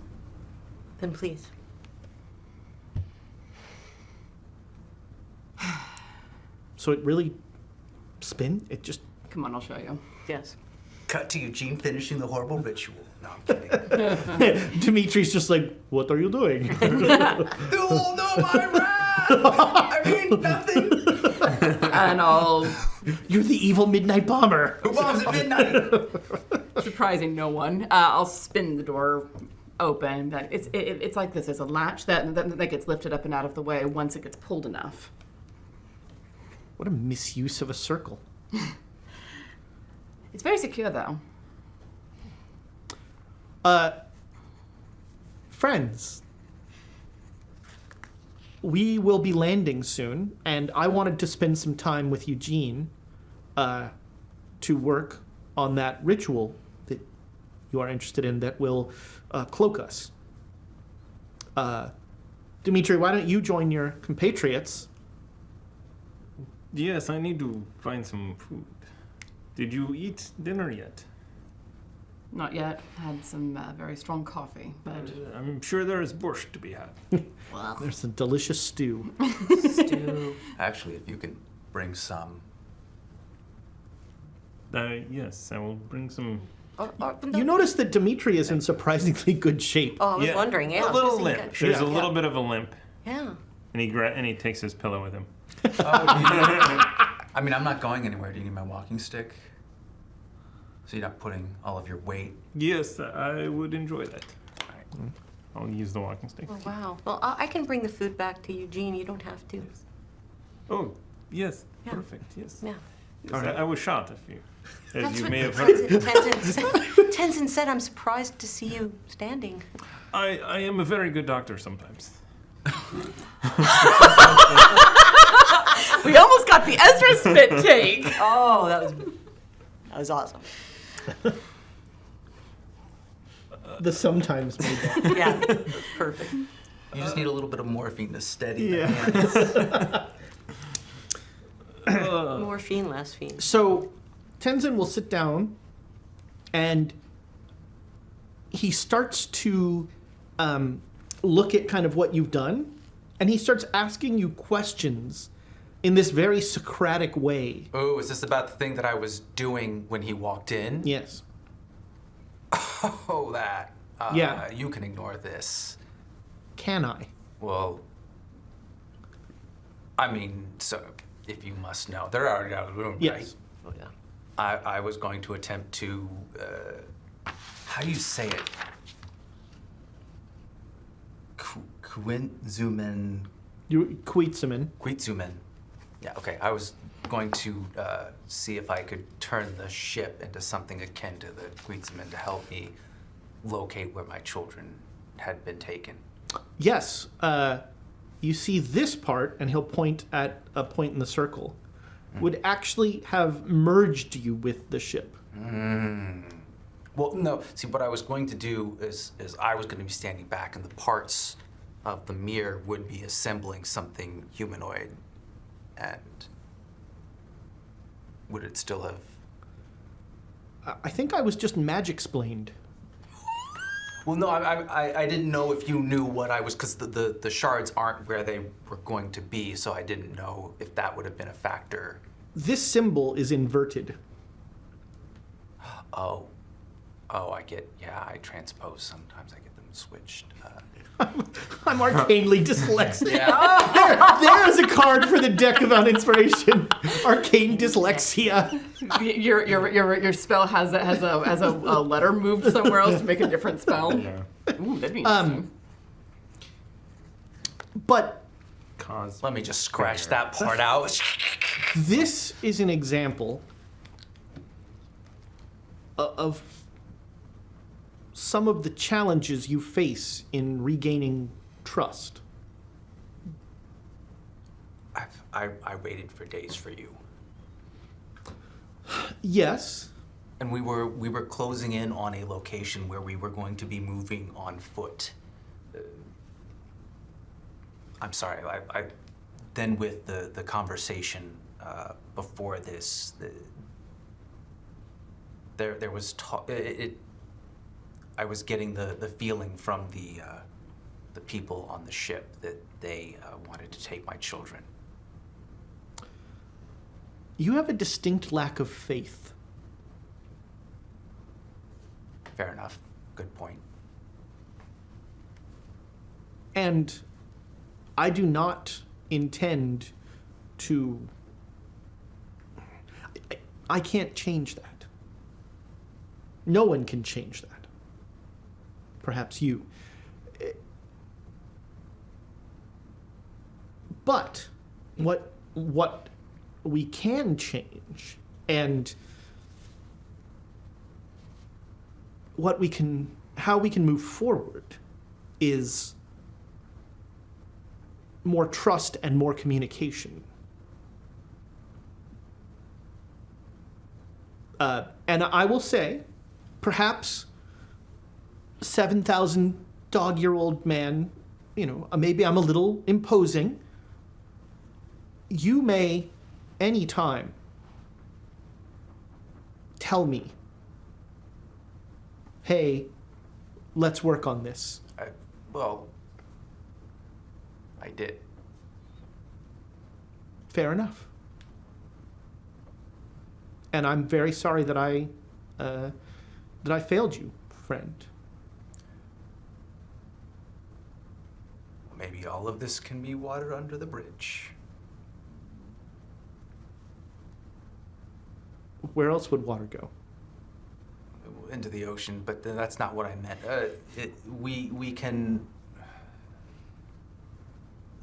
Then please. So it really spin? It just... Come on, I'll show you. Yes. Cut to Eugene finishing the horrible ritual. No, I'm kidding. Dimitri's just like, what are you doing? No, my wrath! I mean nothing. And I'll... You're the evil midnight bomber. Who bombs at midnight? Surprising no one. I'll spin the door open. But it's like this. There's a latch that gets lifted up and out of the way once it gets pulled enough. What a misuse of a circle. It's very secure, though. Friends, we will be landing soon, and I wanted to spend some time with Eugene to work on that ritual that you are interested in that will cloak us. Dimitri, why don't you join your compatriots? Yes, I need to find some food. Did you eat dinner yet? Not yet. Had some very strong coffee, but... I'm sure there is borscht to be had. There's a delicious stew. Stew. Actually, if you can bring some. Yes, I will bring some. You notice that Dimitri is in surprisingly good shape. Oh, I was wondering, yeah. A little limp. There's a Yeah. little bit of a limp. Yeah. And he takes his pillow with him. I mean, I'm not going anywhere. Do you need my walking stick? So you're not putting all of your weight. Yes, I would enjoy that. I'll use the walking stick. Oh, wow. Well, I can bring the food back to Eugene. You don't have to. Oh, yes, Yeah. perfect. Yes. Yeah. Yes, All right. I was shot as That's you what may have heard. Tenzin said, I'm surprised to see you standing. I am a very good doctor sometimes. We almost got the Ezra spit take. Oh, that was awesome. The sometimes made that. Yeah, perfect. You just need a little bit of morphine to steady the Yeah. hands. Morphine, less fiend. So Tenzin will sit down and he starts to look at kind of what you've done, and he starts asking you questions in this very Socratic way. Oh, is this about the thing that I was doing when he walked in? Yes. Oh, that. Yeah. You can ignore this. Can I? Well, I mean, so if you must know, they're already out of the room, Yes. right? Oh, yeah. I was going to attempt to, how do you say it? Quintzumen. You Queetsaman. Quitzumen. Yeah, okay. I was going to see if I could turn the ship into something akin to the Kriegsman to help me locate where my children had been taken. Yes. You see this part, and he'll point at a point in the circle, would actually have merged you with the ship. Well, no. See, what I was going to do is I was going to be standing back, and the parts of the mirror would be assembling something humanoid. And would it still have? I think I was just magic-splained. Well, no, I didn't know if you knew what I was, because the shards aren't where they were going to be, so I didn't know if that would have been a factor. This symbol is inverted. Oh, I transpose sometimes. I get them switched. I'm arcanely dyslexic. There's a card for the deck of inspiration. Arcane dyslexia. Your spell has a letter moved somewhere else to make a different spell. Ooh, that'd be interesting. But Cause Let me just scratch that part out. this is an example of some of the challenges you face in regaining trust. I waited for days for you. Yes. And we were closing in on a location where we were going to be moving on foot. I'm sorry. Then with the conversation before this, there was talk. I was getting the feeling from the people on the ship that they wanted to take my children. You have a distinct lack of faith. Fair enough. Good point. And I do not intend to... I can't change that. No one can change that. Perhaps you. But what we can change, and how we can move forward, is more trust and more communication. And I will say, perhaps 7,000 dog-year-old man, maybe I'm a little imposing. You may, anytime, tell me, hey, let's work on this. I did. Fair enough. And I'm very sorry that I failed you, friend. Maybe all of this can be water under the bridge. Where else would water go? Into the ocean, but that's not what I meant. We can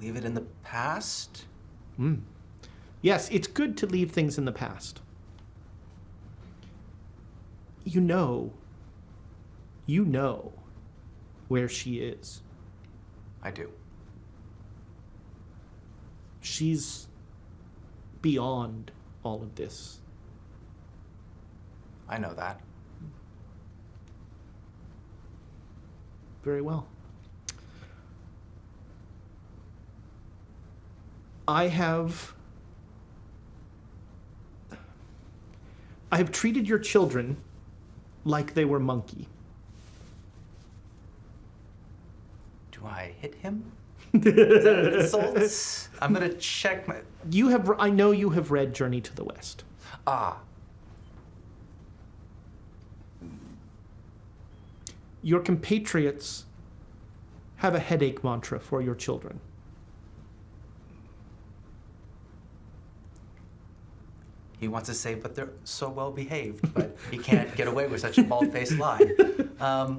leave it in the past? Yes, it's good to leave things in the past. You know where she is. I do. She's beyond all of this. I know that. Very well. I have treated your children like they were monkey. Do I hit him? Is that an insult? I'm gonna check my... I know you have read Journey to the West. Ah. Your compatriots have a headache mantra for your children. He wants to say, but they're so well behaved, but he can't get away with such a bald-faced lie. I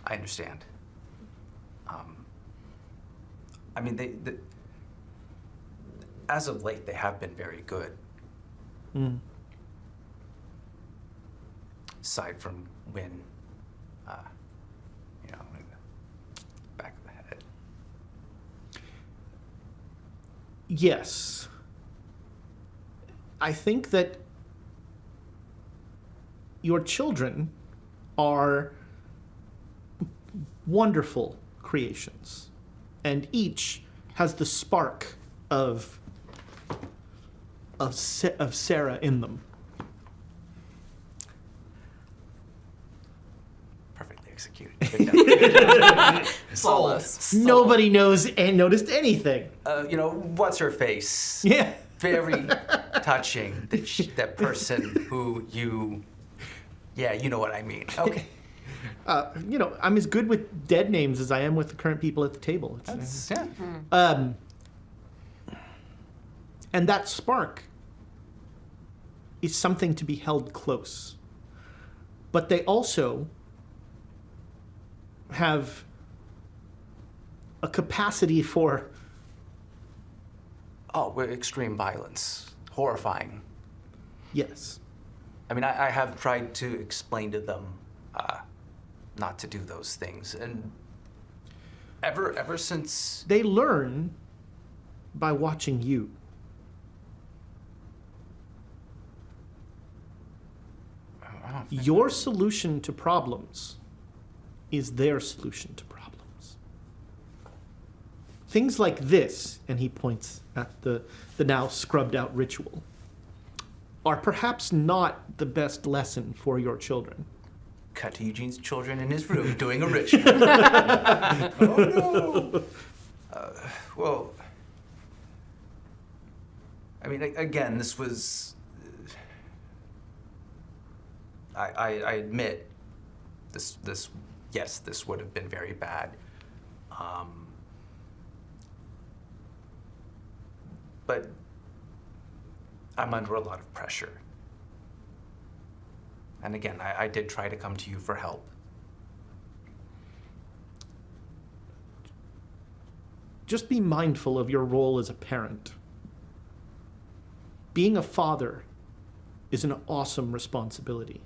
understand. as of late, they have been very good. Aside from when, in the back of the head. Yes. I think that your children are wonderful creations, and each has the spark of Sarah in them. Perfectly executed. Good Flawless. Nobody noticed anything. What's her face? Yeah. Very touching. That person who you. Yeah, you know what I mean. Okay. I'm as good with dead names as I am with the current people at the table. Yeah. And that spark is something to be held close. But they also have a capacity for... extreme violence. Horrifying. Yes. I mean, I have tried to explain to them not to do those things. And ever since... They learn by watching you. Your solution to problems is their solution to problems. Things like this, and he points at the now scrubbed out ritual, are perhaps not the best lesson for your children. Cut to Eugene's children in his room doing a ritual. Oh, no. Well, I mean, again, this was... I admit, this would have been very bad. But I'm under a lot of pressure. And again, I did try to come to you for help. Just be mindful of your role as a parent. Being a father is an awesome responsibility,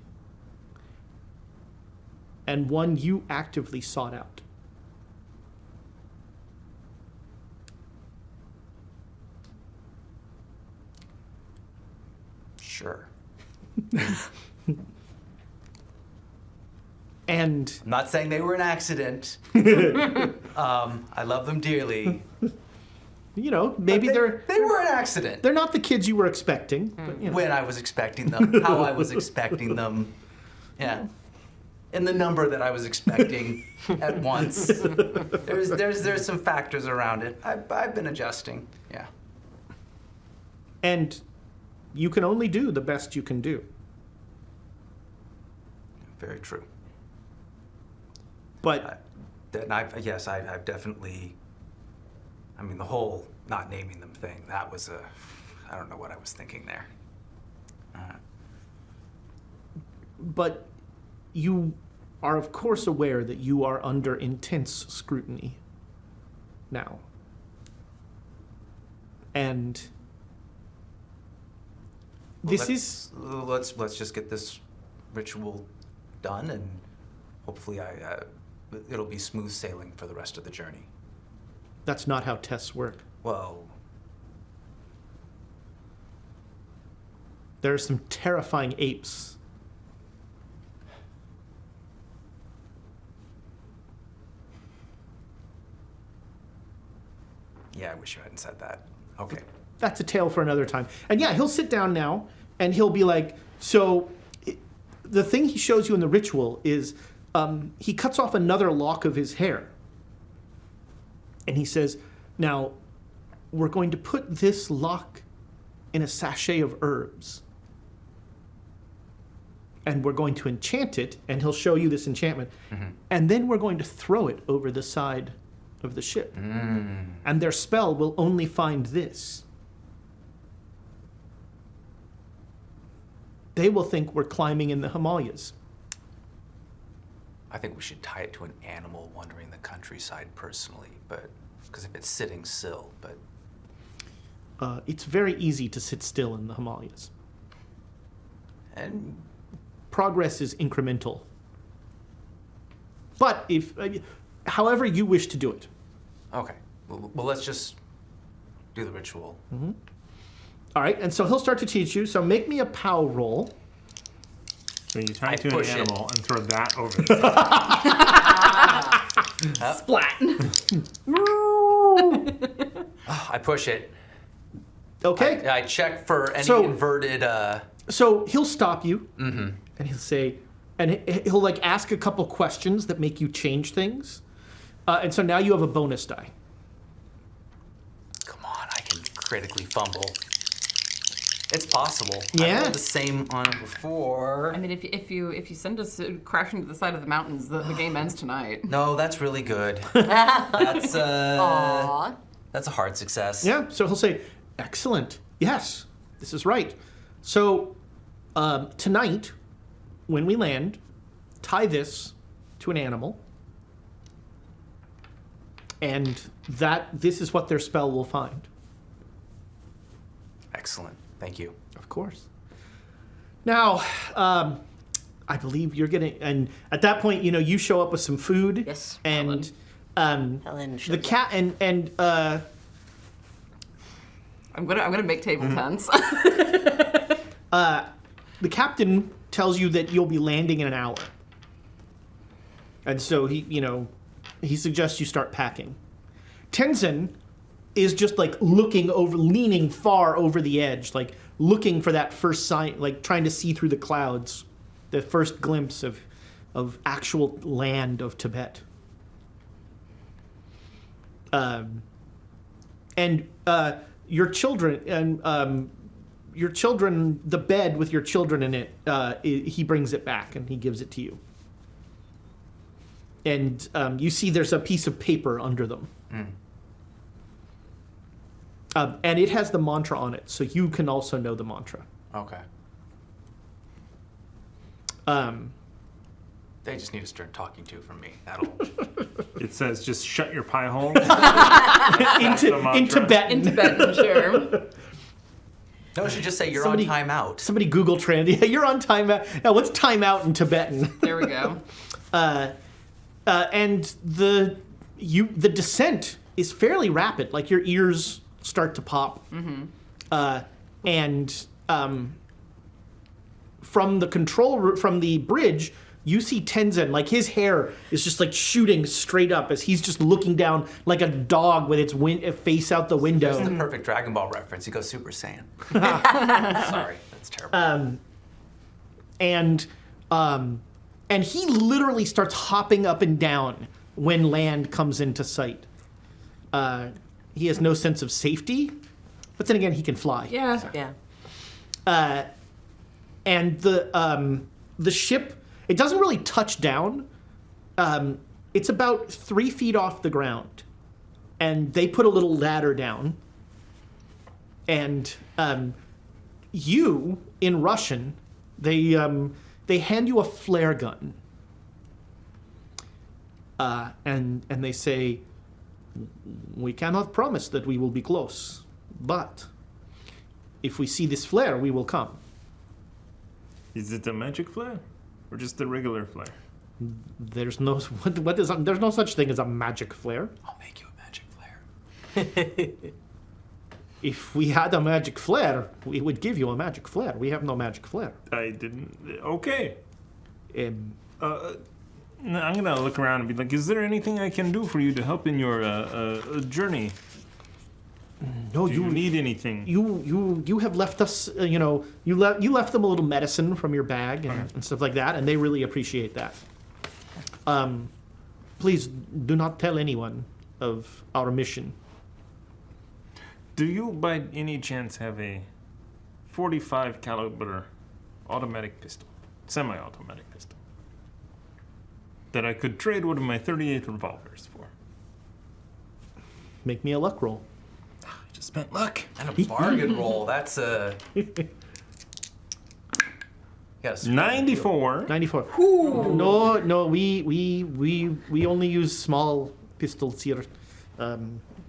and one you actively sought out. Sure. And I'm not saying they were an accident. I love them dearly. Maybe They were an accident. they're not the kids you were expecting. But, When I was expecting them, how I was expecting them. Yeah. In the number that I was expecting at once. There's some factors around it. I've been adjusting. Yeah. And you can only do the best you can do. Very true. But I've definitely. I mean, the whole not naming them thing. That was I don't know what I was thinking there. But you are, of course, aware that you are under intense scrutiny now. And let's just get this ritual done, and hopefully it'll be smooth sailing for the rest of the journey. That's not how tests work. Well, there are some terrifying apes. yeah, I wish you hadn't said that. Okay. That's a tale for another time. And yeah, he'll sit down now and he'll be like, the thing he shows you in the ritual is he cuts off another lock of his hair. And he says, now, we're going to put this lock in a sachet of herbs. And we're going to enchant it, and he'll show you this enchantment. Mm-hmm. And then we're going to throw it over the side of the ship. And their spell will only find this. They will think we're climbing in the Himalayas. I think we should tie it to an animal wandering the countryside personally, but because if it's sitting still, but it's very easy to sit still in the Himalayas. And Progress is incremental. But if, however you wish to do it. okay, well, let's just do the ritual. All right, and so he'll start to teach you. So make me a POW roll. So you tie I to an push it. animal and throw that over the top. Splat. I push it. Okay. I check for any So- inverted. So he'll stop you, and he'll say, and he'll like ask a couple questions that make you change things, and so now you have a bonus die. Come on, I can critically fumble. It's possible. Yeah. I rolled the same on it before. I mean, if you send us crashing to the side of the mountains, the game ends tonight. No, that's really good. That's Aw. that's a hard success. Yeah. So he'll say, "Excellent. Yes, this is right." So tonight, when we land, tie this to an animal, and this is what their spell will find. Excellent. Thank you. Of course. Now, I believe you're getting, and at that point, you show up with some food. Yes, And Helen the shows up. cat and I'm gonna make table tents. the captain tells you that you'll be landing in an hour. And so he suggests you start packing. Tenzin is just like leaning far over the edge, like looking for that first sign, like trying to see through the clouds, the first glimpse of actual land of Tibet. And your children, the bed with your children in it, he brings it back and he gives it to you. And you see there's a piece of paper under them. And it has the mantra on it, so you can also know the mantra. Okay. They just need to start talking to from me. That'll. It says, just shut your pie hole. In Tibetan. In Tibetan, sure. No, it should just say you're Somebody- on timeout. Somebody Google Translate. Yeah, you're on timeout. Now, what's timeout in Tibetan? There we go. And the descent is fairly rapid. Like your ears start to pop. And from the bridge, you see Tenzin, like his hair is just like shooting straight up as he's just looking down like a dog with its face out the window. It's the perfect Dragon Ball reference. He goes Super Saiyan. Sorry, that's terrible. And he literally starts hopping up and down when land comes into sight. He has no sense of safety, but then again, he can fly. Yeah. Yeah. And the ship, it doesn't really touch down. It's about 3 feet off the ground, and they put a little ladder down. And you, in Russian, they hand you a flare gun, and they say, "We cannot promise that we will be close, but if we see this flare, we will come." Is it a magic flare? Or just a regular flare? There's no there's no such thing as a magic flare. I'll make you a magic flare. If we had a magic flare, we would give you a magic flare. We have no magic flare. I didn't. Okay. Um, I'm gonna look around and be like, is there anything I can do for you to help in your journey? no, Do you need anything? you have left us. You left them a little medicine from your bag and stuff like that, and they really appreciate that. Please do not tell anyone of our mission. Do you, by any chance, have a 45 caliber automatic pistol, semi-automatic pistol, that I could trade one of my 38 revolvers for? Make me a luck roll. Just spent luck. And a bargain roll. That's a. Yes. 94. 94. No, we only use small pistols here.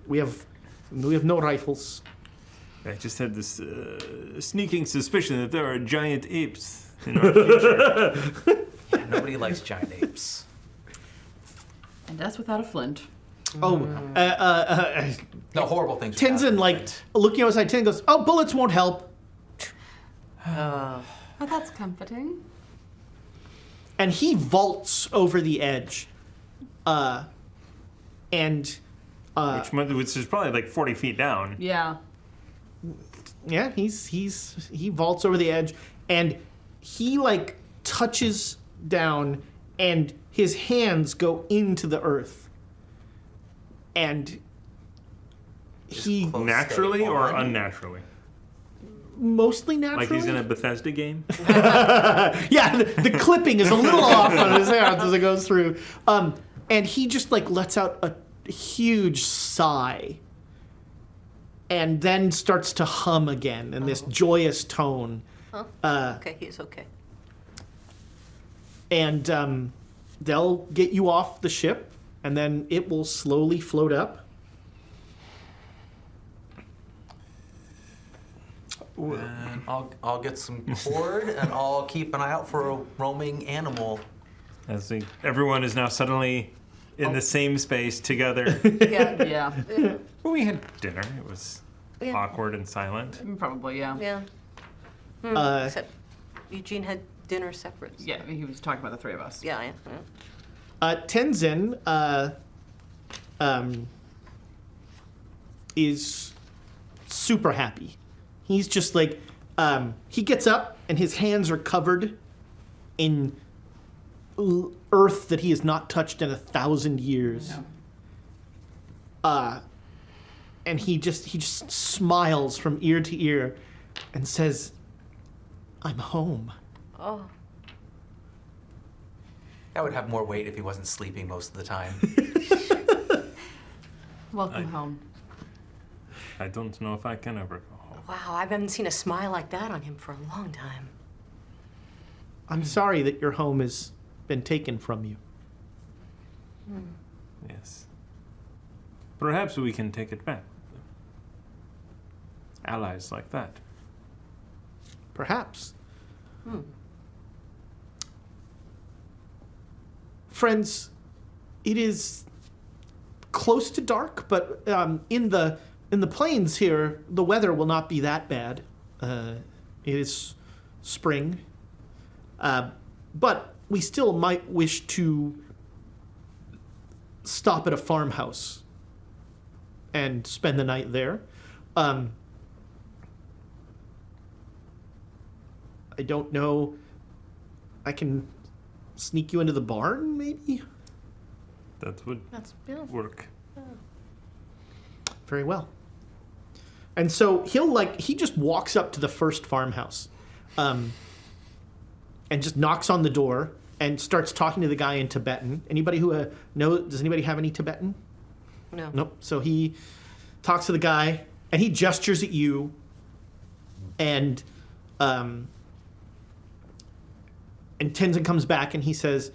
We have no rifles. I just had this sneaking suspicion that there are giant apes in our future. Yeah, nobody likes giant apes. And us without a flint. The horrible things. Tenzin, like, looking outside, Tenzin goes, "Oh, bullets won't help." Oh, that's comforting. And he vaults over the edge. Which is probably like 40 feet down. Yeah. Yeah, he vaults over the edge, and he like touches down, and his hands go into the earth, and he close. Naturally or on. unnaturally? mostly naturally. Like he's in a Bethesda game? Yeah, the clipping is a little off on his hands as it goes through, and he just like lets out a huge sigh. And then starts to hum again in this joyous tone. Okay, he's okay. And they'll get you off the ship, and then it will slowly float up. And I'll get some cord, and I'll keep an eye out for a roaming animal. Everyone is now suddenly in the same space together. Yeah. Well, we had dinner. It was awkward and silent. Probably, yeah. Yeah. Except Eugene had dinner separate. So. Yeah, he was talking about the three of us. Yeah. Tenzin is super happy. He's just like, he gets up and his hands are covered in earth that he has not touched in 1,000 years. Yeah. And he just smiles from ear to ear and says, "I'm home." Oh. That would have more weight if he wasn't sleeping most of the time. Welcome home. I don't know if I can ever go home. Wow, I haven't seen a smile like that on him for a long time. I'm sorry that your home has been taken from you. Yes. Perhaps we can take it back. Allies like that. Perhaps. Friends, it is close to dark, but in the plains here, the weather will not be that bad. It is spring, but we still might wish to stop at a farmhouse and spend the night there. I don't know. I can sneak you into the barn, maybe? That would work. Very well. And so he just walks up to the first farmhouse, and just knocks on the door and starts talking to the guy in Tibetan. Anybody who does anybody have any Tibetan? No. Nope. So he talks to the guy and he gestures at you, and Tenzin comes back and he says,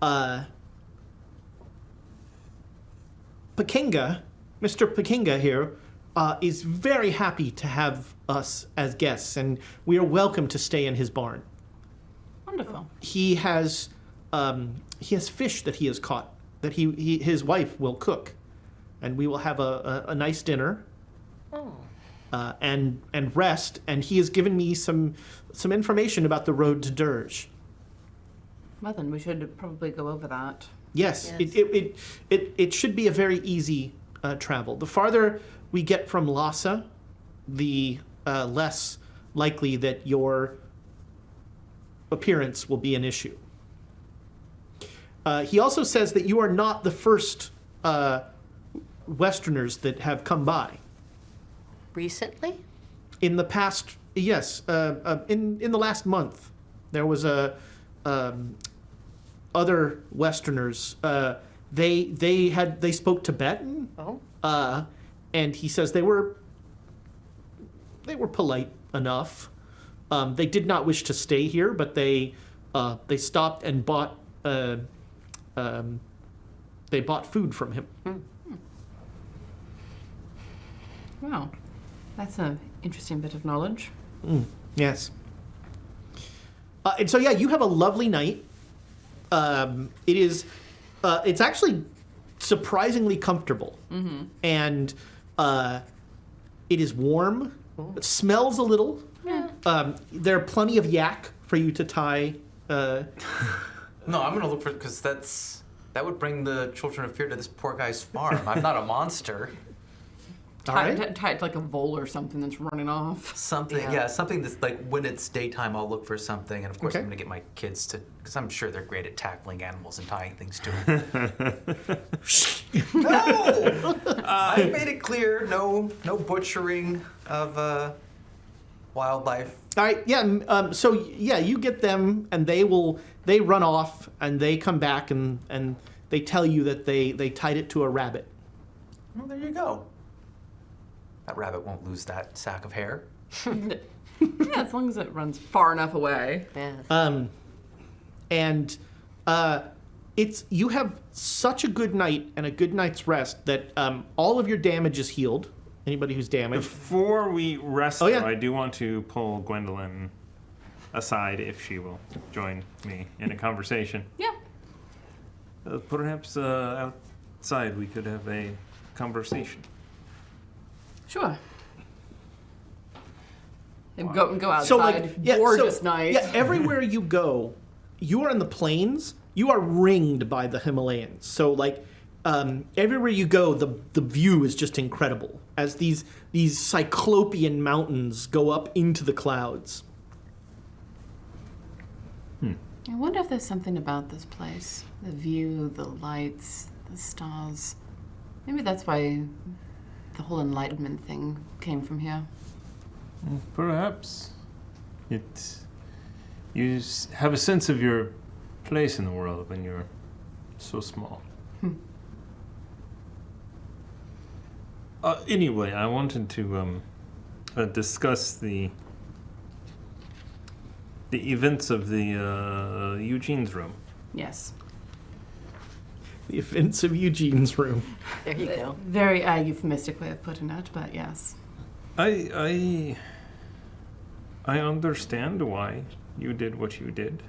Pekinga, Mr. Pekinga here, is very happy to have us as guests, and we are welcome to stay in his barn. Wonderful. He has fish that he has caught that his wife will cook, and we will have a nice dinner. And rest. And he has given me some information about the road to Derge. Well, then we should probably go over that. Yes. It should be a very easy travel. The farther we get from Lhasa, the less likely that your appearance will be an issue. He also says that you are not the first Westerners that have come by. Recently? In the past, yes. In the last month, there was other Westerners. They spoke Tibetan. Oh. And he says they were polite enough. They did not wish to stay here, but they stopped and bought food from him. Wow. That's an Interesting bit of knowledge. Yes. And so, yeah, you have a lovely night. It's actually surprisingly comfortable. And it is warm. It smells a little. There are plenty of yak for you to tie. No, I'm gonna look for because that would bring the children of fear to this poor guy's farm. I'm not a monster. Tied like a vole or something that's running off. Something, yeah, something that's like when it's daytime, I'll look for something, and of course Okay. I'm gonna get my kids to, because I'm sure they're great at tackling animals and tying things to them. No, I made it clear, no butchering of wildlife. All right, yeah. So yeah, you get them, and they run off, and they come back, and they tell you that they tied it to a rabbit. Well, there you go. That rabbit won't lose that sack of hair. Yeah, as long as it runs far enough away. Yeah. And you have such a good night and a good night's rest that all of your damage is healed. Anybody who's damaged. Before we rest, Oh, yeah. though, I do want to pull Gwendolyn aside if she will join me in a conversation. Yeah. Perhaps outside we could have a conversation. Sure. And go outside. So like, yeah, Gorgeous so, night. Yeah, everywhere you go, you are in the plains. You are ringed by the Himalayas. So like, everywhere you go, the view is just incredible as these cyclopean mountains go up into the clouds. I wonder if there's something about this place. The view, the lights, the stars. Maybe that's why the whole Enlightenment thing came from here. Perhaps. You have a sense of your place in the world when you're so small. Anyway, I wanted to discuss the events of the Eugene's room. Yes. The events of Eugene's room. There you go. Very euphemistic way of putting it, but yes. I understand why you did what you did.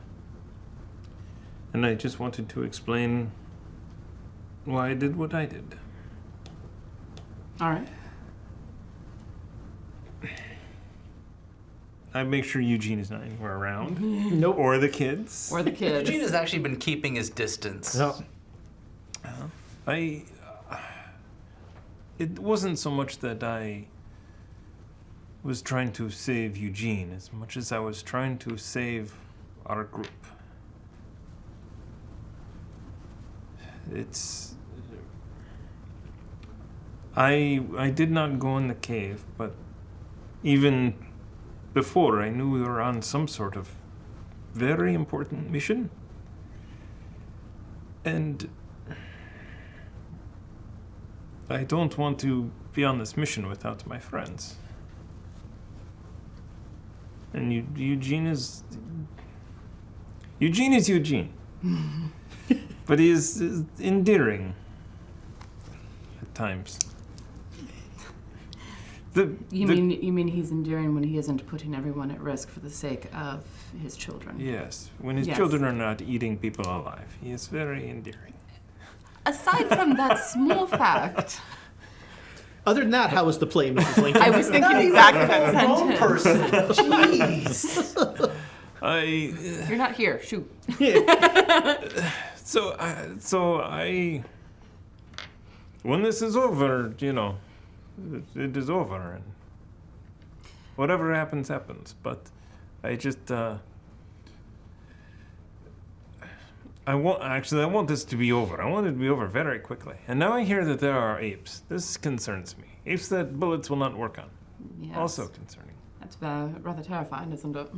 And I just wanted to explain why I did what I did. All right. I make sure Eugene is not anywhere around. Nope. Or the kids. Or the kids. Eugene has actually been keeping his distance. No. It wasn't so much that I was trying to save Eugene as much as I was trying to save our group. I did not go in the cave, but even before I knew we were on some sort of very important mission. And I don't want to be on this mission without my friends. And Eugene is Eugene. But he is endearing at times. You mean he's enduring when he isn't putting everyone at risk for the sake of his children? Yes, when his Yes. children are not eating people alive, he is very endearing. Aside from that small fact, Other than that, how was the play, Mrs. Lincoln? I was thinking exactly that Wrong sentence. person. Jeez. You're not here. Shoot. So when this is over, it is over, and whatever happens, happens. But I just, I want this to be over. I want it to be over very quickly. And now I hear that there are apes. This concerns me. Apes that bullets will not work on. Yes. Also concerning. That's rather terrifying, isn't it?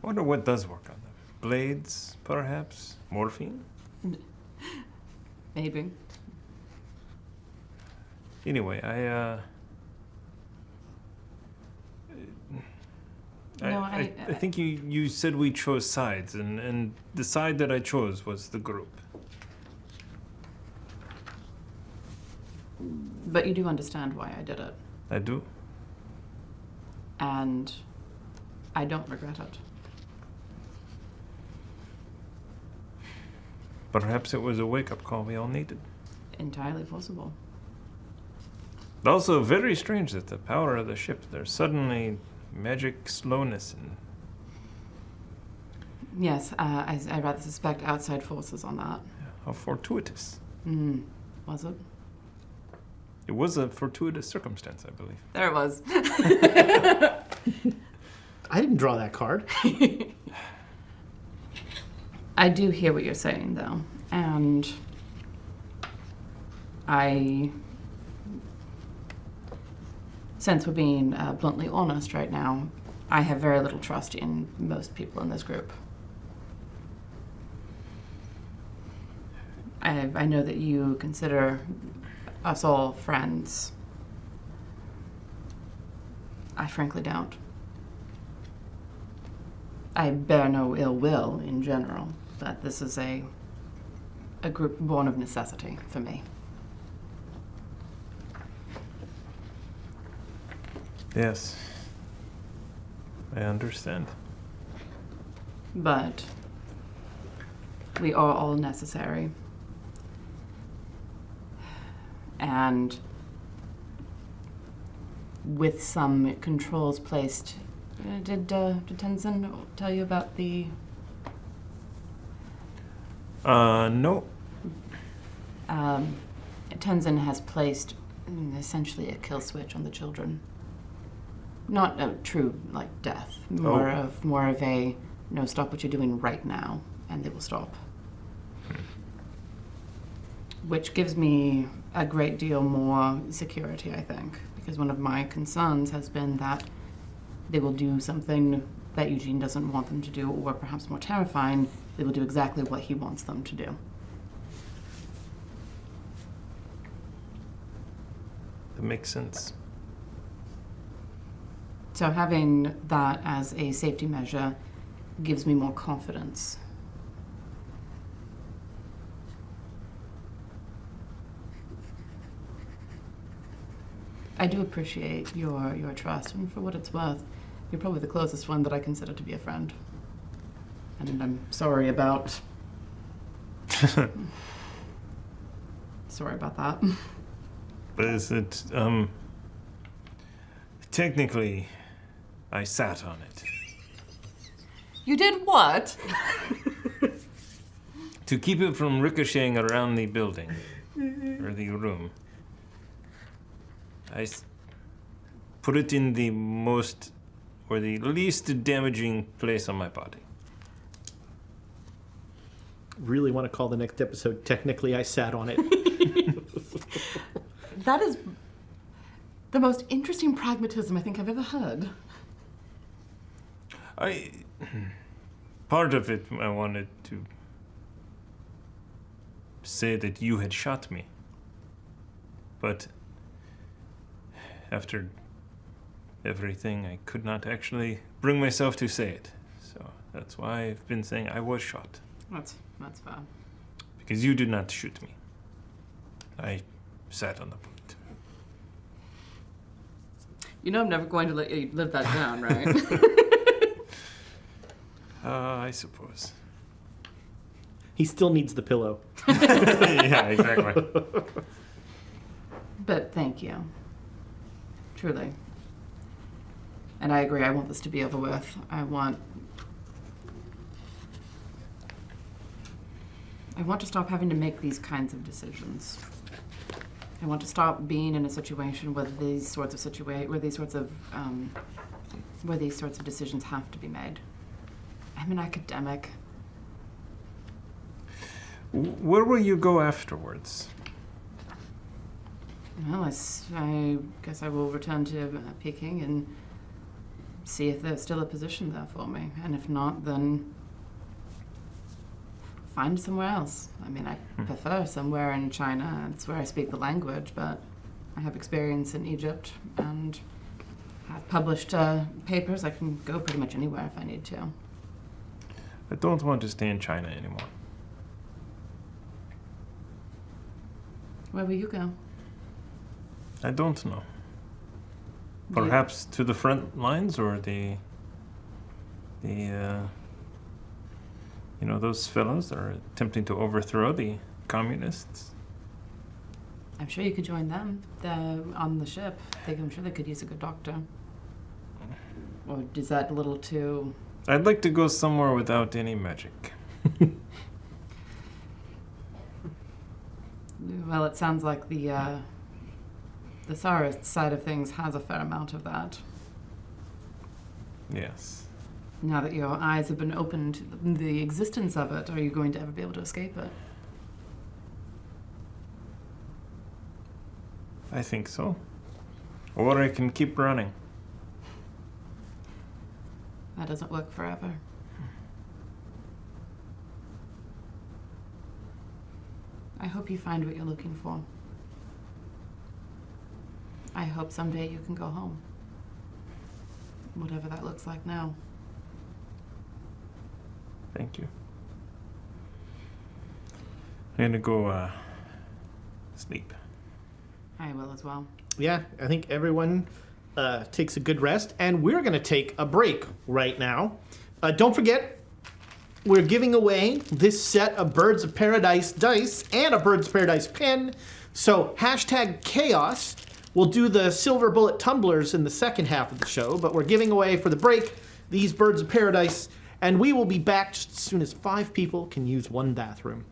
I wonder what does work on them. Blades, perhaps? Morphine? Maybe. Anyway, I think you said we chose sides, and the side that I chose was the group. But you do understand why I did it. I do. And I don't regret it. Perhaps it was a wake-up call we all needed. Entirely possible. Also, very strange that the power of the ship, there's suddenly magic slowness and Yes, I rather suspect outside forces on that. how fortuitous. Was it? It was a fortuitous circumstance, I believe. There it was. I didn't draw that card. I do hear what you're saying, though, and since we're being bluntly honest right now, I have very little trust in most people in this group. I know that you consider us all friends. I frankly don't. I bear no ill will in general, but this is a group born of necessity for me. Yes. I understand. But we are all necessary. And with some controls placed, did Tenzin tell you about the... No. Tenzin has placed essentially a kill switch on the children. Not a true, death. More of a, no, stop what you're doing right now, and they will stop. Which gives me a great deal more security, I think, because one of my concerns has been that they will do something that Eugene doesn't want them to do, or perhaps more terrifying, they will do exactly what he wants them to do. That makes sense. So having that as a safety measure gives me more confidence. I do appreciate your trust, and for what it's worth, you're probably the closest one that I consider to be a friend. And I'm sorry about... sorry about that. But is it, technically, I sat on it. You did what? To keep it from ricocheting around the building, or the room. I put it in the most, or the least damaging place on my body. Really want to call the next episode, Technically I Sat on It. That is the most interesting pragmatism I think I've ever heard. Part of it, I wanted to say that you had shot me. But after everything, I could not actually bring myself to say it. So that's why I've been saying I was shot. That's fair. Because you did not shoot me. I sat on the point. You know I'm never going to let you live that down, right? I suppose. He still needs the pillow. Yeah, exactly. But thank you. Truly. And I agree, I want this to be over with. I want to stop having to make these kinds of decisions. I want to stop being in a situation where these sorts of decisions have to be made. I'm an academic. Where will you go afterwards? Well, I guess I will return to Peking and see if there's still a position there for me. And if not, then find somewhere else. I mean, I prefer somewhere in China. It's where I speak the language, but I have experience in Egypt and have published papers. I can go pretty much anywhere if I need to. I don't want to stay in China anymore. Where will you go? I don't know. Perhaps to the front lines or the those fellows that are attempting to overthrow the communists. I'm sure you could join them on the ship. I'm sure they could use a good doctor. Or is that a little too... I'd like to go somewhere without any magic. Well, it sounds like the Tsarist side of things has a fair amount of that. Yes. Now that your eyes have been opened to the existence of it, are you going to ever be able to escape it? I think so. Or I can keep running. That doesn't work forever. I hope you find what you're looking for. I hope someday you can go home. Whatever that looks like now. Thank you. I'm gonna go sleep. I will as well. Yeah, I think everyone takes a good rest, and we're going to take a break right now. Don't forget, we're giving away this set of Birds of Paradise dice and a Birds of Paradise pin. So #Chaos. We'll do the silver bullet tumblers in the second half of the show, but we're giving away for the break these Birds of Paradise, and we will be back just as soon as 5 people can use one bathroom.